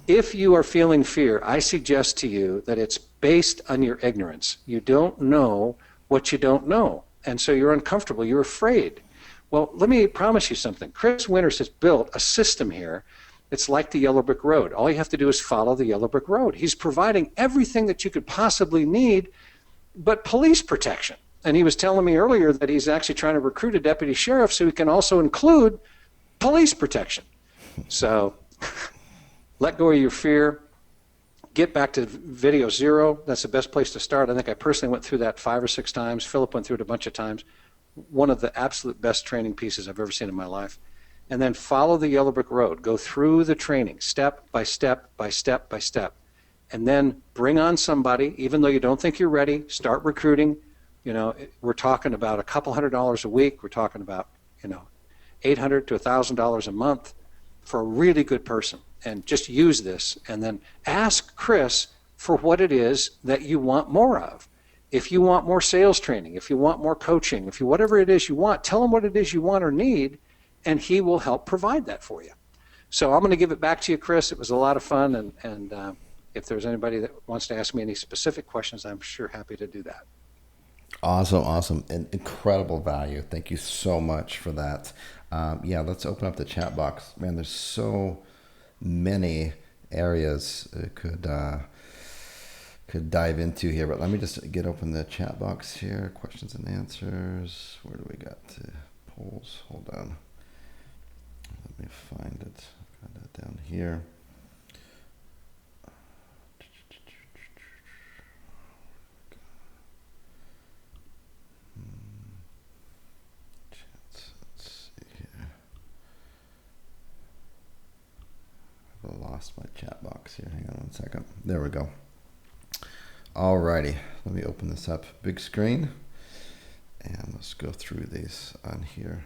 If you are feeling fear, I suggest to you that it's based on your ignorance. You don't know what you don't know, and so you're uncomfortable, you're afraid. Well, let me promise you something. Chris Winters has built a system here. It's like the yellow brick road. All you have to do is follow the yellow brick road. He's providing everything that you could possibly need, but police protection. And he was telling me earlier that he's actually trying to recruit a deputy sheriff so he can also include police protection. So let go of your fear. Get back to video 0. That's the best place to start. I think I personally went through that 5 or 6 times. Philip went through it a bunch of times. One of the absolute best training pieces I've ever seen in my life. And then follow the yellow brick road. Go through the training step by step by step by step. And then bring on somebody, even though you don't think you're ready, start recruiting. You know, we're talking about a couple $100 a week. We're talking about, $800 to $1,000 a month for a really good person. And just use this and then ask Chris for what it is that you want more of. If you want more sales training, if you want more coaching, if you whatever it is you want, tell him what it is you want or need, and he will help provide that for you. So I'm going to give it back to you, Chris. It was a lot of fun, and if there's anybody that wants to ask me any specific questions, I'm sure happy to do that. Awesome, and incredible value. Thank you so much for that. Let's open up the chat box. Man, there's so many areas it could dive into here, but let me just get open the chat box here. Questions and answers. Where do we got to polls? Hold on. Let me find it. Got that down here. I lost my chat box here. Hang on one second. There we go. Alrighty, let me open this up. Big screen, and let's go through these on here.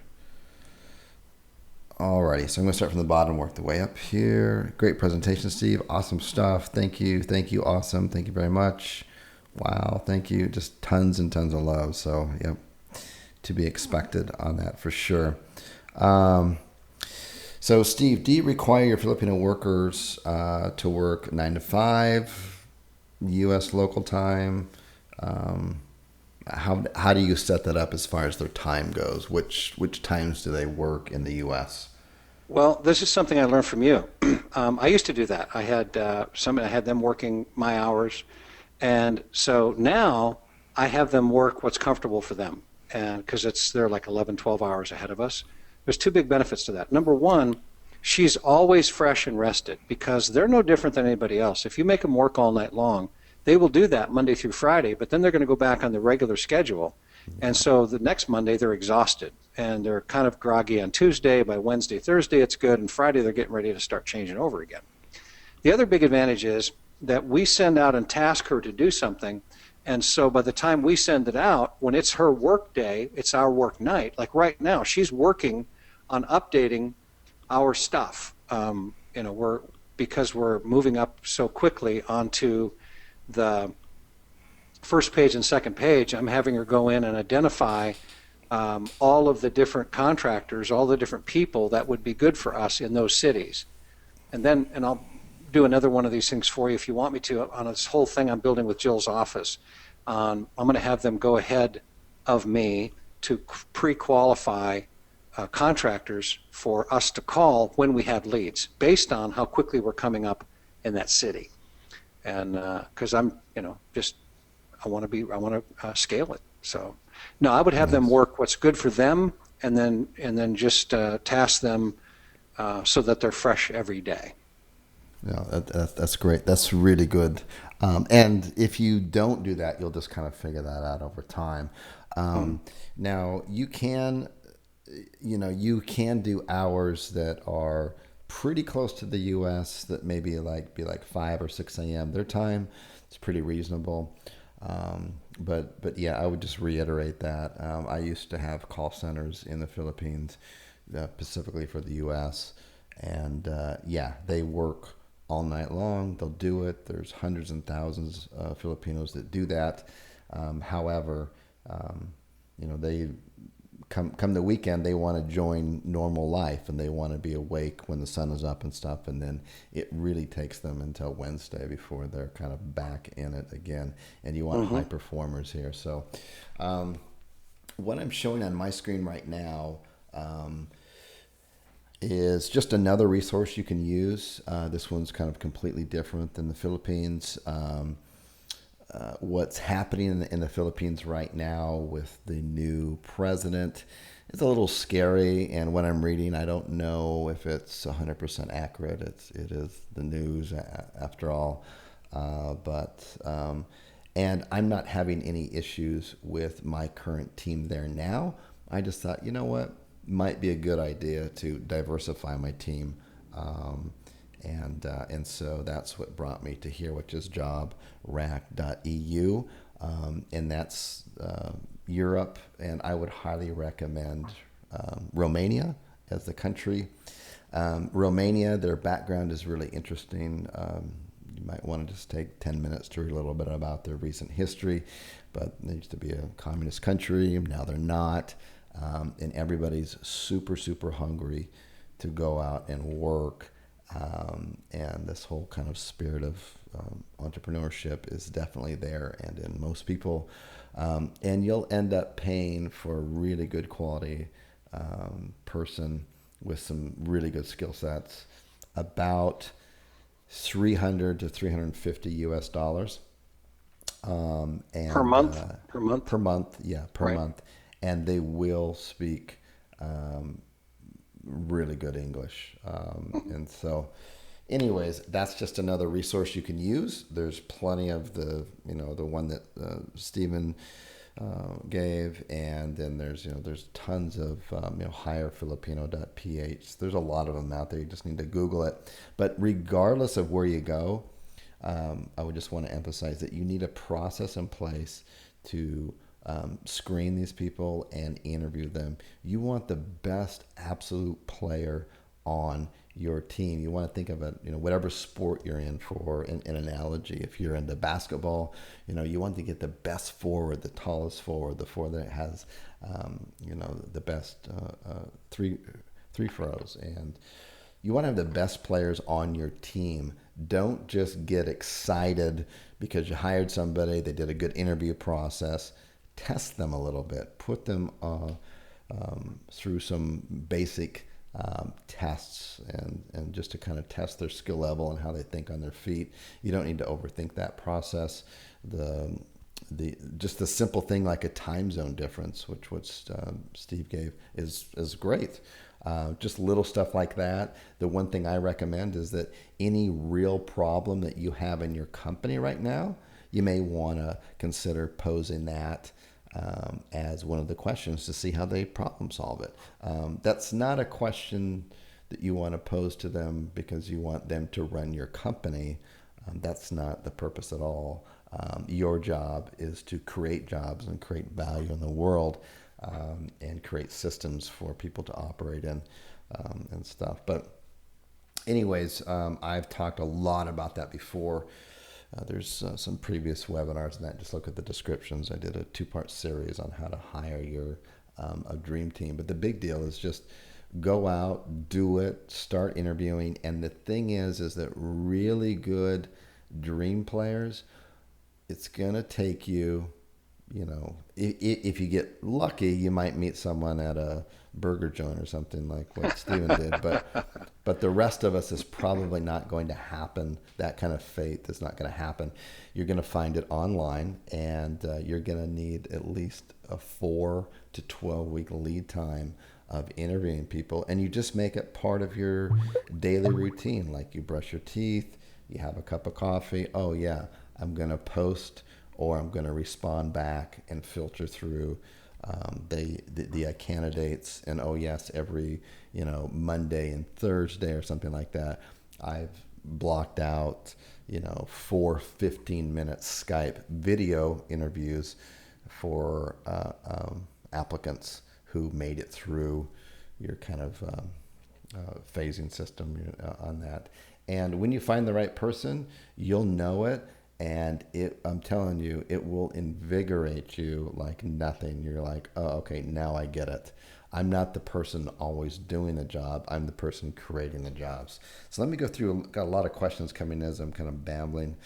Alrighty, so I'm going to start from the bottom, work the way up here. Great presentation, Steve. Awesome stuff. Thank you. Awesome. Thank you very much. Wow. Thank you. Just tons and tons of love. So, yep, to be expected on that for sure. So, Steve, do you require your Filipino workers to work 9 to 5, U.S. local time? How do you set that up as far as their time goes? Which times do they work in the U.S.? Well, this is something I learned from you. I used to do that. I had I had them working my hours, and so now I have them work what's comfortable for them, and because they're like 11, 12 hours ahead of us. There's 2 big benefits to that. Number one, she's always fresh and rested because they're no different than anybody else. If you make them work all night long, they will do that Monday through Friday, but then they're going to go back on the regular schedule. And so the next Monday, they're exhausted, and they're kind of groggy on Tuesday. By Wednesday, Thursday, it's good, and Friday, they're getting ready to start changing over again. The other big advantage is that we send out and task her to do something, and so by the time we send it out, when it's her work day, it's our work night. Like right now, she's working on updating our stuff. Because we're moving up so quickly onto the first page and second page, I'm having her go in and identify all of the different contractors, all the different people that would be good for us in those cities. And I'll do another one of these things for you if you want me to on this whole thing I'm building with Jill's office. I'm going to have them go ahead of me to pre-qualify contractors for us to call when we have leads based on how quickly we're coming up in that city. And because I want to scale it. So no, I would have them work what's good for them, and then just task them so that they're fresh every day. Yeah, that's great. That's really good. And if you don't do that, you'll just kind of figure that out over time. Now you can do hours that are pretty close to the U.S. That maybe be like 5 or 6 a.m. their time. It's pretty reasonable. But yeah, I would just reiterate that. I used to have call centers in the Philippines, specifically for the U.S. And yeah, they work all night long. They'll do it. There's hundreds and thousands of Filipinos that do that. However, they come the weekend, they want to join normal life and they want to be awake when the sun is up and stuff. And then it really takes them until Wednesday before they're kind of back in it again. And you want high performers here. So what I'm showing on my screen right now is just another resource you can use. This one's kind of completely different than the Philippines. What's happening in the Philippines right now with the new president is a little scary. And what I'm reading, I don't know if it's 100% accurate. It is the news after all. And I'm not having any issues with my current team there now. I just thought, you know what, might be a good idea to diversify my team. And so that's what brought me to here, which is jobrack.eu. And that's Europe. And I would highly recommend Romania as the country. Romania, their background is really interesting. You might want to just take 10 minutes to read a little bit about their recent history. But they used to be a communist country. Now they're not. And everybody's super, super hungry to go out and work. And this whole kind of spirit of entrepreneurship is definitely there and in most people. And you'll end up paying for a really good quality person with some really good skill sets, about $300 to $350 US. And, per month? Per month, yeah, per Right. month. And they will speak really good English. And so anyways, that's just another resource you can use. There's plenty of the one that Stephen gave, and then there's tons of hirefilipino.ph. There's a lot of them out there. You just need to Google it. But regardless of where you go, I would just want to emphasize that you need a process in place to screen these people and interview them. You want the best absolute player on your team. You want to think of it, whatever sport you're in, for an analogy. If you're into basketball, you want to get the best forward, the tallest forward, the forward that has, the best three throws. And you want to have the best players on your team. Don't just get excited because you hired somebody, they did a good interview process. Test them a little bit. Put them through some basic tests and just to kind of test their skill level and how they think on their feet. You don't need to overthink that process. Just the simple thing like a time zone difference, which Steve gave, is great. Just little stuff like that. The one thing I recommend is that any real problem that you have in your company right now, you may want to consider posing that as one of the questions to see how they problem solve it. That's not a question that you want to pose to them because you want them to run your company. That's not the purpose at all. Your job is to create jobs and create value in the world, and create systems for people to operate in, and stuff. But anyways, I've talked a lot about that before. There's some previous webinars and that. Just look at the descriptions. I did a 2-part series on how to hire your a dream team. But the big deal is just go out, do it, start interviewing. And the thing is that really good dream players, it's going to take you, if you get lucky, you might meet someone at a burger joint or something like what Steven did. But the rest of us is probably not going to happen. That kind of fate is not going to happen. You're going to find it online, and you're going to need at least a 4 to 12 week lead time of interviewing people. And you just make it part of your daily routine. Like you brush your teeth, you have a cup of coffee. Oh yeah, I'm going to post, or I'm going to respond back and filter through The candidates, and oh yes, every Monday and Thursday or something like that, I've blocked out 4 15-minute Skype video interviews for applicants who made it through your kind of phasing system on that. And when you find the right person, you'll know it. And I'm telling you, it will invigorate you like nothing. You're like, oh, okay, now I get it. I'm not the person always doing the job. I'm the person creating the jobs. So let me go through. Got a lot of questions coming as I'm kind of babbling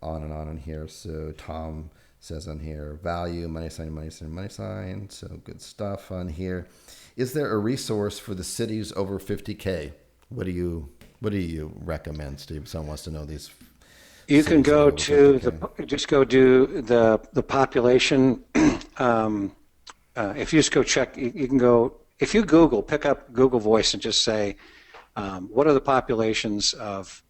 on and on in here. So Tom says on here, value, money sign, money sign, money sign. So good stuff on here. Is there a resource for the cities over 50K? What do you recommend, Steve? If someone wants to know these. You can go to just go do the population. If you just go check, you can go, if you pick up Google Voice and just say, what are the populations of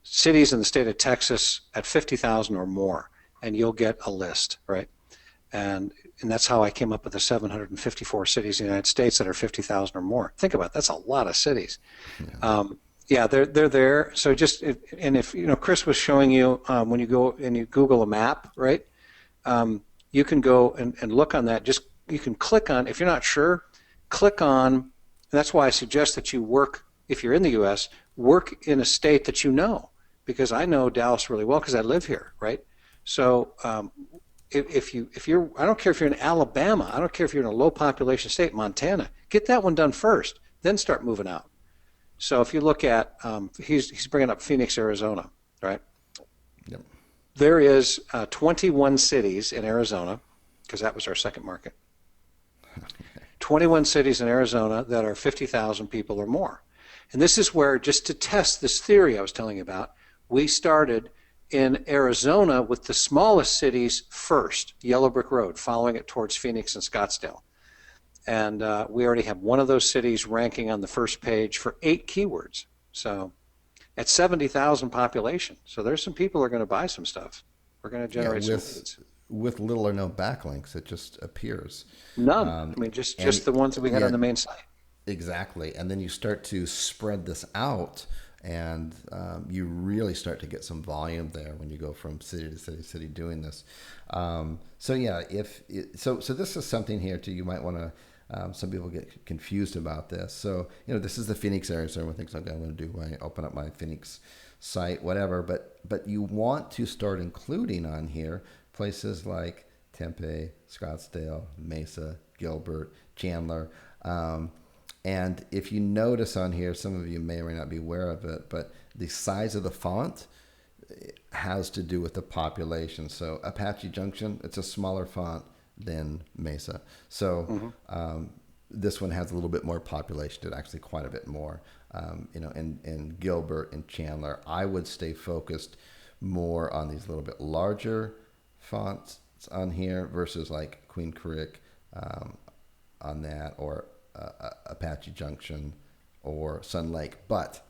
cities in the state of Texas at 50,000 or more, and you'll get a list, right? And that's how I came up with the 754 cities in the United States that are 50,000 or more. Think about it, that's a lot of cities. Yeah. Yeah, they're there. So if Chris was showing you when you go and you Google a map, right? You can go and look on that. You can click on, if you're not sure, click on. And that's why I suggest that you work, if you're in the U.S., work in a state that you know, because I know Dallas really well because I live here, right? So if you're, I don't care if you're in Alabama, I don't care if you're in a low population state, Montana, get that one done first, then start moving out. So if you look at, he's bringing up Phoenix, Arizona, right? Yep. There is 21 cities in Arizona, because that was our second market. 21 cities in Arizona that are 50,000 people or more. And this is where, just to test this theory I was telling you about, we started in Arizona with the smallest cities first, Yellow Brick Road, following it towards Phoenix and Scottsdale. And we already have one of those cities ranking on the first page for 8 keywords. So at 70,000 population. So there's some people who are going to buy some stuff. We're going to generate some leads. With little or no backlinks, it just appears. None. I mean, just the ones that we had on the main site. Exactly. And then you start to spread this out, and you really start to get some volume there when you go from city to city to city doing this. So yeah, so this is something here too. You might want to. Some people get confused about this. So this is the Phoenix area. So everyone thinks, okay, I'm going to do when I open up my Phoenix site, whatever. But you want to start including on here places like Tempe, Scottsdale, Mesa, Gilbert, Chandler. And if you notice on here, some of you may or may not be aware of it, but the size of the font has to do with the population. So Apache Junction, it's a smaller font than Mesa. So this one has a little bit more population, actually quite a bit more. In Gilbert and Chandler, I would stay focused more on these little bit larger fonts on here versus like Queen Creek on that, or Apache Junction or Sun Lake. But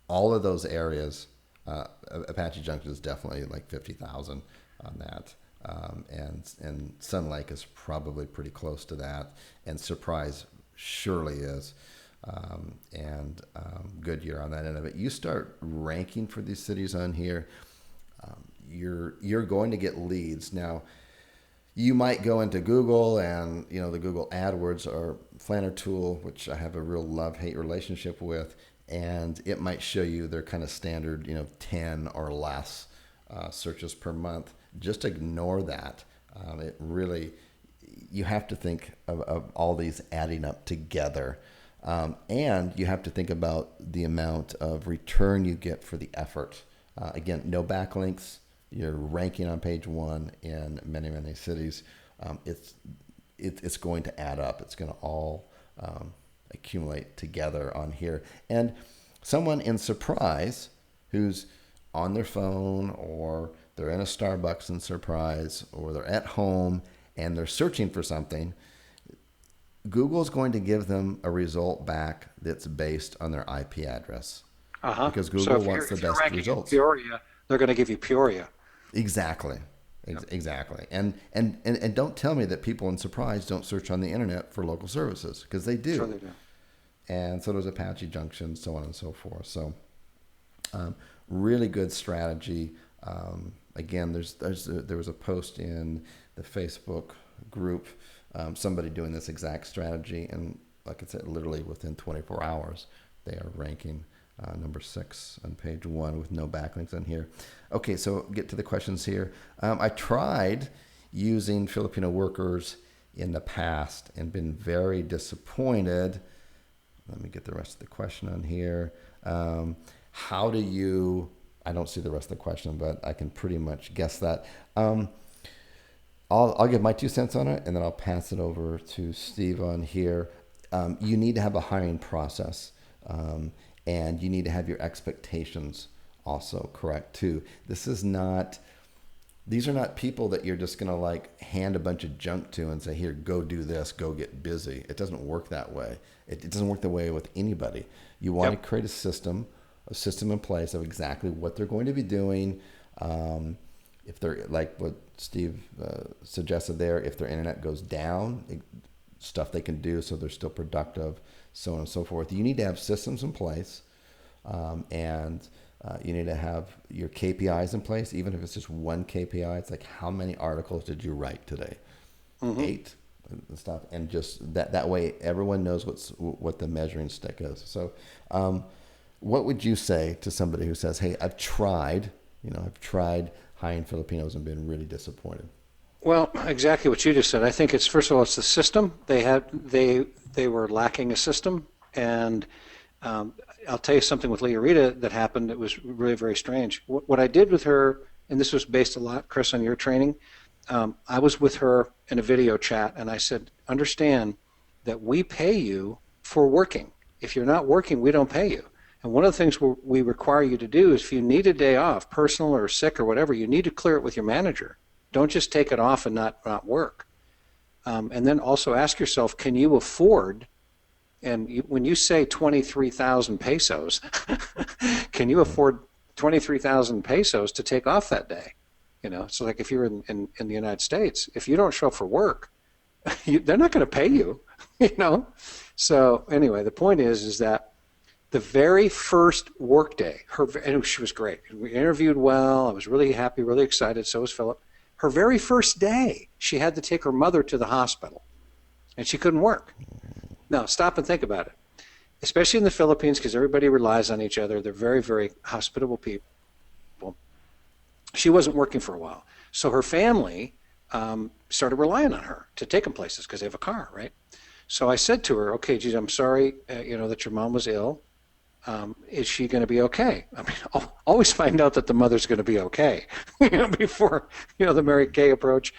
all of those areas, Apache Junction is definitely like 50,000 on that. And Sun Lake is probably pretty close to that, and Surprise surely is, and Goodyear on that end of it. You start ranking for these cities on here, you're going to get leads. Now, you might go into Google, and the Google AdWords or Planner tool, which I have a real love-hate relationship with, and it might show you their kind of standard 10 or less searches per month. Just ignore that. It really, you have to think of all these adding up together. And you have to think about the amount of return you get for the effort. Again, no backlinks. You're ranking on page 1 in many, many cities. It's going to add up. It's going to all accumulate together on here. And someone in Surprise who's on their phone, or they're in a Starbucks in Surprise, or they're at home and they're searching for something, Google's going to give them a result back that's based on their IP address. Because Google wants the best results. Peoria, they're going to give you Peoria. Exactly. Exactly. And don't tell me that people in Surprise don't search on the internet for local services, because they do. Sure they do. And so does Apache Junction, so on and so forth. So really good strategy. Again, there was a post in the Facebook group, somebody doing this exact strategy, and like I said, literally within 24 hours, they are ranking number 6 on page 1 with no backlinks in here. Okay, so get to the questions here. I tried using Filipino workers in the past and been very disappointed. Let me get the rest of the question on here. How do you, I don't see the rest of the question, but I can pretty much guess that. I'll give my 2 cents on it, and then I'll pass it over to Steve on here. You need to have a hiring process, and you need to have your expectations also correct too. These are not people that you're just gonna like hand a bunch of junk to and say, here, go do this, go get busy. It doesn't work that way. It doesn't work the way with anybody. You want to create a system in place of exactly what they're going to be doing. If they're like what Steve suggested there, if their internet goes down, stuff they can do so they're still productive, so on and so forth. You need to have systems in place, and you need to have your KPIs in place. Even if it's just one KPI, it's like, how many articles did you write today? 8 and stuff, and just that way everyone knows what the measuring stick is. So what would you say to somebody who says, hey, I've tried hiring Filipinos and been really disappointed? Well, exactly what you just said. I think it's, first of all, it's the system. They were lacking a system, and I'll tell you something with lAugust that happened that was really very strange. What I did with her, and this was based a lot, Chris, on your training, I was with her in a video chat, and I said, understand that we pay you for working. If you're not working, we don't pay you. And one of the things we require you to do is, if you need a day off, personal or sick or whatever, you need to clear it with your manager. Don't just take it off and not work. And then also ask yourself, can you afford, and when you say 23,000 pesos, can you afford 23,000 pesos to take off that day? So like if you're in the United States, if you don't show up for work, they're not going to pay you, So anyway, the point is that the very first work day, and she was great. We interviewed well. I was really happy, really excited. So was Philip. Her very first day, she had to take her mother to the hospital, and she couldn't work. Now, stop and think about it. Especially in the Philippines, because everybody relies on each other. They're very, very hospitable people. She wasn't working for a while. So her family started relying on her to take them places because they have a car, right? So I said to her, okay, geez, I'm sorry, that your mom was ill. Is she going to be okay? I mean, I'll always find out that the mother's going to be okay, before, the Mary Kay approach,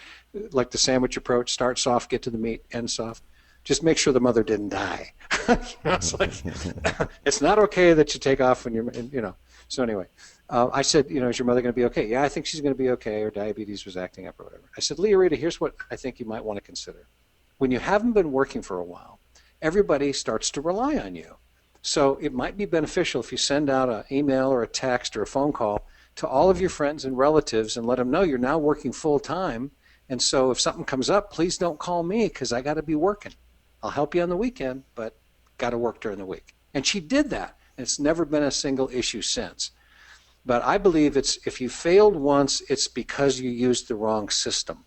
like the sandwich approach, start soft, get to the meat, end soft. Just make sure the mother didn't die. It's like, it's not okay that you take off when you're, So anyway, I said, is your mother going to be okay? Yeah, I think she's going to be okay. Her diabetes was acting up or whatever. I said, lAugust, here's what I think you might want to consider. When you haven't been working for a while, everybody starts to rely on you. So it might be beneficial if you send out an email or a text or a phone call to all of your friends and relatives and let them know you're now working full time. And so if something comes up, please don't call me because I got to be working. I'll help you on the weekend, but got to work during the week. And she did that. And it's never been a single issue since. But I believe if you failed once, it's because you used the wrong system.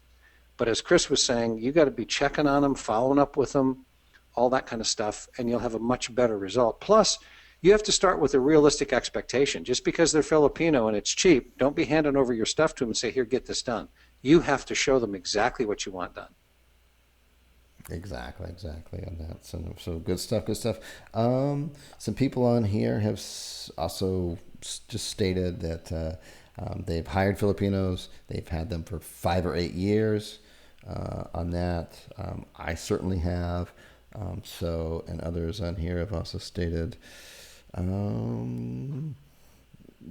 But as Chris was saying, you got to be checking on them, following up with them, all that kind of stuff, and you'll have a much better result. Plus, you have to start with a realistic expectation. Just because they're Filipino and it's cheap, don't be handing over your stuff to them and say, here, get this done. You have to show them exactly what you want done. Exactly on that. So good stuff. Some people on here have also just stated that they've hired Filipinos. They've had them for 5 or 8 years on that. I certainly have. And others on here have also stated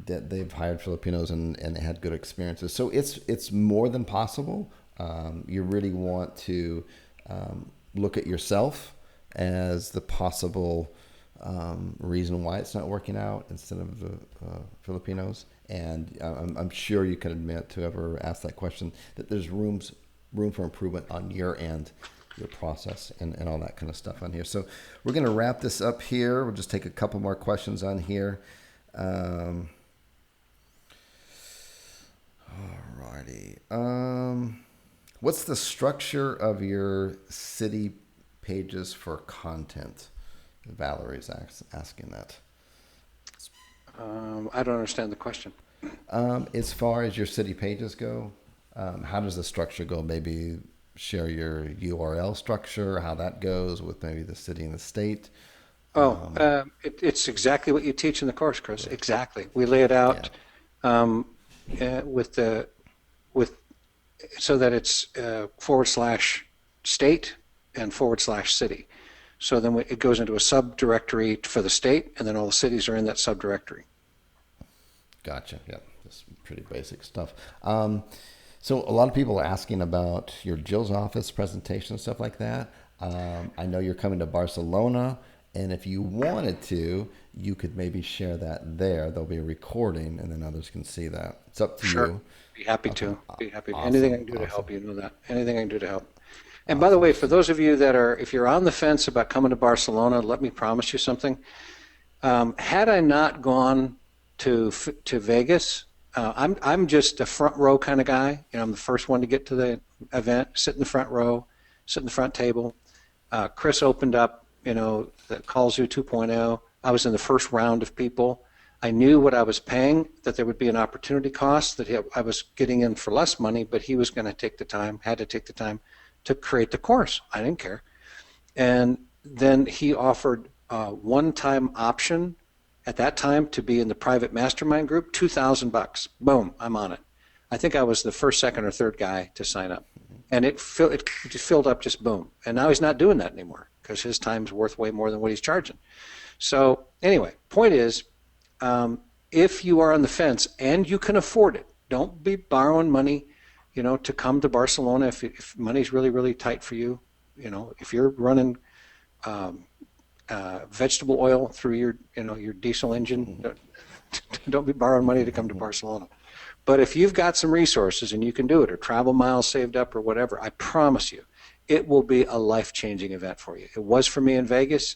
that they've hired Filipinos and had good experiences. So it's more than possible. You really want to look at yourself as the possible reason why it's not working out instead of the Filipinos. And I'm sure you can admit to whoever asked that question that there's room for improvement on your end, your process, and all that kind of stuff on here. So we're going to wrap this up here. We'll just take a couple more questions on here. Alrighty. What's the structure of your city pages for content? Valerie's asking that. I don't understand the question. As far as your city pages go, how does the structure go? Maybe share your URL structure, how that goes with maybe the city and the state. It's exactly what you teach in the course, Chris. Exactly. We lay it out with so that it's /state and /city. So then it goes into a subdirectory for the state, and then all the cities are in that subdirectory. Gotcha. Yeah, that's pretty basic stuff. So a lot of people are asking about your Jill's office presentation and stuff like that. I know you're coming to Barcelona, and if you wanted to, you could maybe share that there. There'll be a recording, and then others can see that. It's up to you. Be happy to. Be happy. Awesome. Anything I can do to help, you know that. Anything I can do to help. And by the way, for those of you that are, if you're on the fence about coming to Barcelona, let me promise you something. Had I not gone to Vegas, I'm just a front row kind of guy. You know, I'm the first one to get to the event, sit in the front row, sit in the front table. Chris opened up, you know, the Call Zoo 2.0. I was in the first round of people. I knew what I was paying, that there would be an opportunity cost, that I was getting in for less money, but he was going to take the time, had to take the time to create the course. I didn't care. And then he offered a one-time option at that time to be in the private mastermind group, $2,000. Boom, I'm on it. I think I was the first, second, or third guy to sign up. And it filled up just boom. And now he's not doing that anymore because his time's worth way more than what he's charging. So anyway, point is, if you are on the fence and you can afford it, don't be borrowing money, you know, to come to Barcelona if money's really, really tight for you. You know, if you're running vegetable oil through your, you know, your diesel engine, don't be borrowing money to come to Barcelona. But if you've got some resources and you can do it, or travel miles saved up or whatever, I promise you, it will be a life-changing event for you. It was for me in Vegas,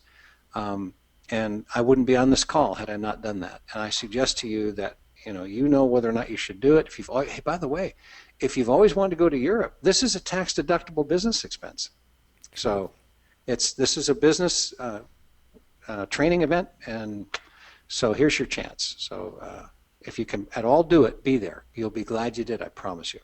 and I wouldn't be on this call had I not done that. And I suggest to you that, you know whether or not you should do it. If you've, hey, by the way, if you've always wanted to go to Europe, this is a tax-deductible business expense. So this is a business training event, and so here's your chance. So if you can at all do it, be there. You'll be glad you did, I promise you.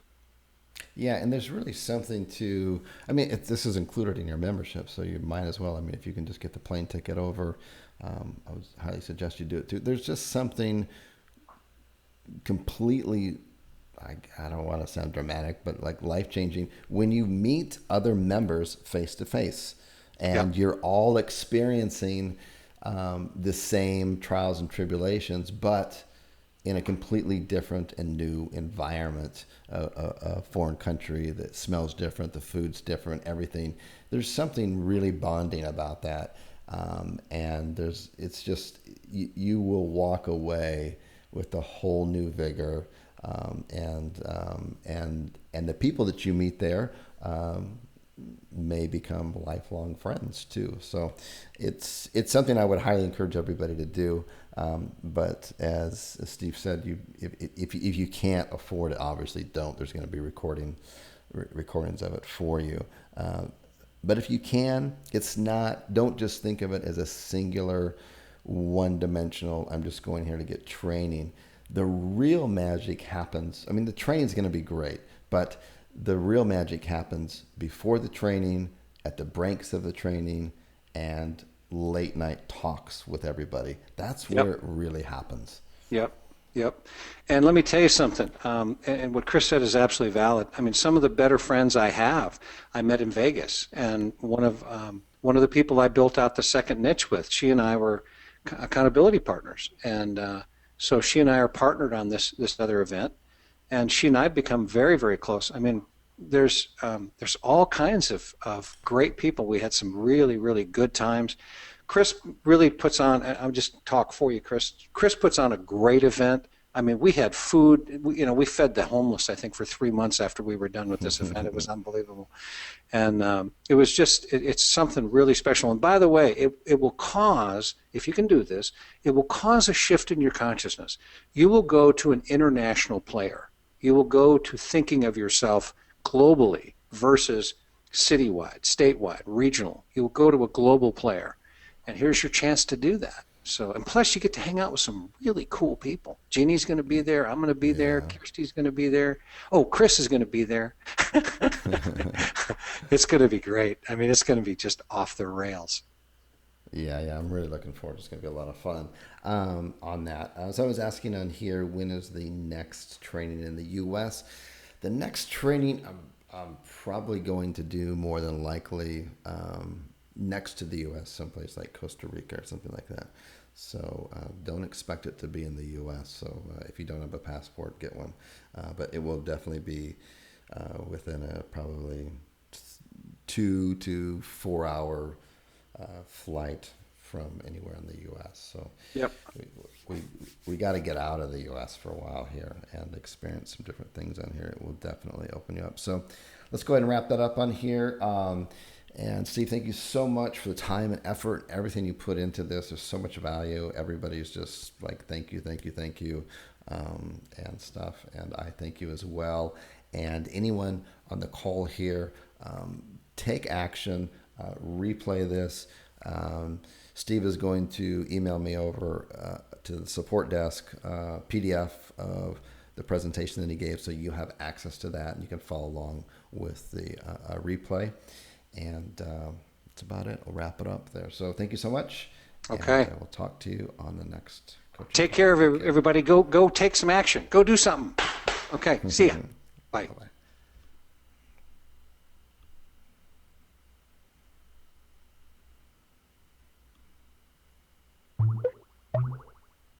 Yeah, and there's really something to, I mean, this is included in your membership, so you might as well. I mean, if you can just get the plane ticket over, I would highly suggest you do it too. There's just something completely, I don't want to sound dramatic, but like life-changing when you meet other members face to face, and you're all experiencing the same trials and tribulations, but in a completely different and new environment, a foreign country that smells different, the food's different, everything. There's something really bonding about that, and it's just you will walk away with a whole new vigor, and the people that you meet there may become lifelong friends too. So it's something I would highly encourage everybody to do. But as Steve said, if you can't afford it, obviously don't. There's going to be recordings of it for you. But if you can, don't just think of it as a singular, one-dimensional, I'm just going here to get training. The real magic happens. I mean, the training's going to be great, but the real magic happens before the training, at the breaks of the training, and late night talks with everybody. That's where it really happens. Yep. And let me tell you something, and what Chris said is absolutely valid. I mean, some of the better friends I have, I met in Vegas, and one of the people I built out the second niche with, she and I were accountability partners, and so she and I are partnered on this other event, and she and I have become very, very close. I mean, there's all kinds of great people. We had some really, really good times. Chris really puts on, I'll just talk for you, Chris. Chris puts on a great event. I mean, we had food, we fed the homeless, I think, for 3 months after we were done with this event. It was unbelievable. And it was just, it's something really special. And by the way, it will cause, if you can do this, it will cause a shift in your consciousness. You will go to an international player. You will go to thinking of yourself globally versus citywide, statewide, regional. You will go to a global player. And here's your chance to do that. So, and plus you get to hang out with some really cool people. Jeannie's going to be there. I'm going to be there. Kirsty's going to be there. Oh, Chris is going to be there. It's going to be great. I mean, it's going to be just off the rails. Yeah, I'm really looking forward. It's going to be a lot of fun on that. So I was asking on here, when is the next training in the U.S.? The next training I'm probably going to do more than likely next to the U.S., someplace like Costa Rica or something like that. So don't expect it to be in the U.S. So if you don't have a passport, get one. But it will definitely be within a probably 2 to 4 hour flight from anywhere in the U.S. So yep. we got to get out of the U.S. for a while here and experience some different things on here. It will definitely open you up. So let's go ahead and wrap that up on here. And Steve, thank you so much for the time and effort, everything you put into this. There's so much value. Everybody's just like, thank you, and stuff. And I thank you as well. And anyone on the call here, take action, replay this. Steve is going to email me over to the support desk PDF of the presentation that he gave, so you have access to that and you can follow along with the replay. And that's about it. I'll wrap it up there. So thank you so much. Okay. And we'll talk to you on the next coaching Take care of everybody. Go take some action. Go do something. Okay. See ya. Bye. Bye-bye.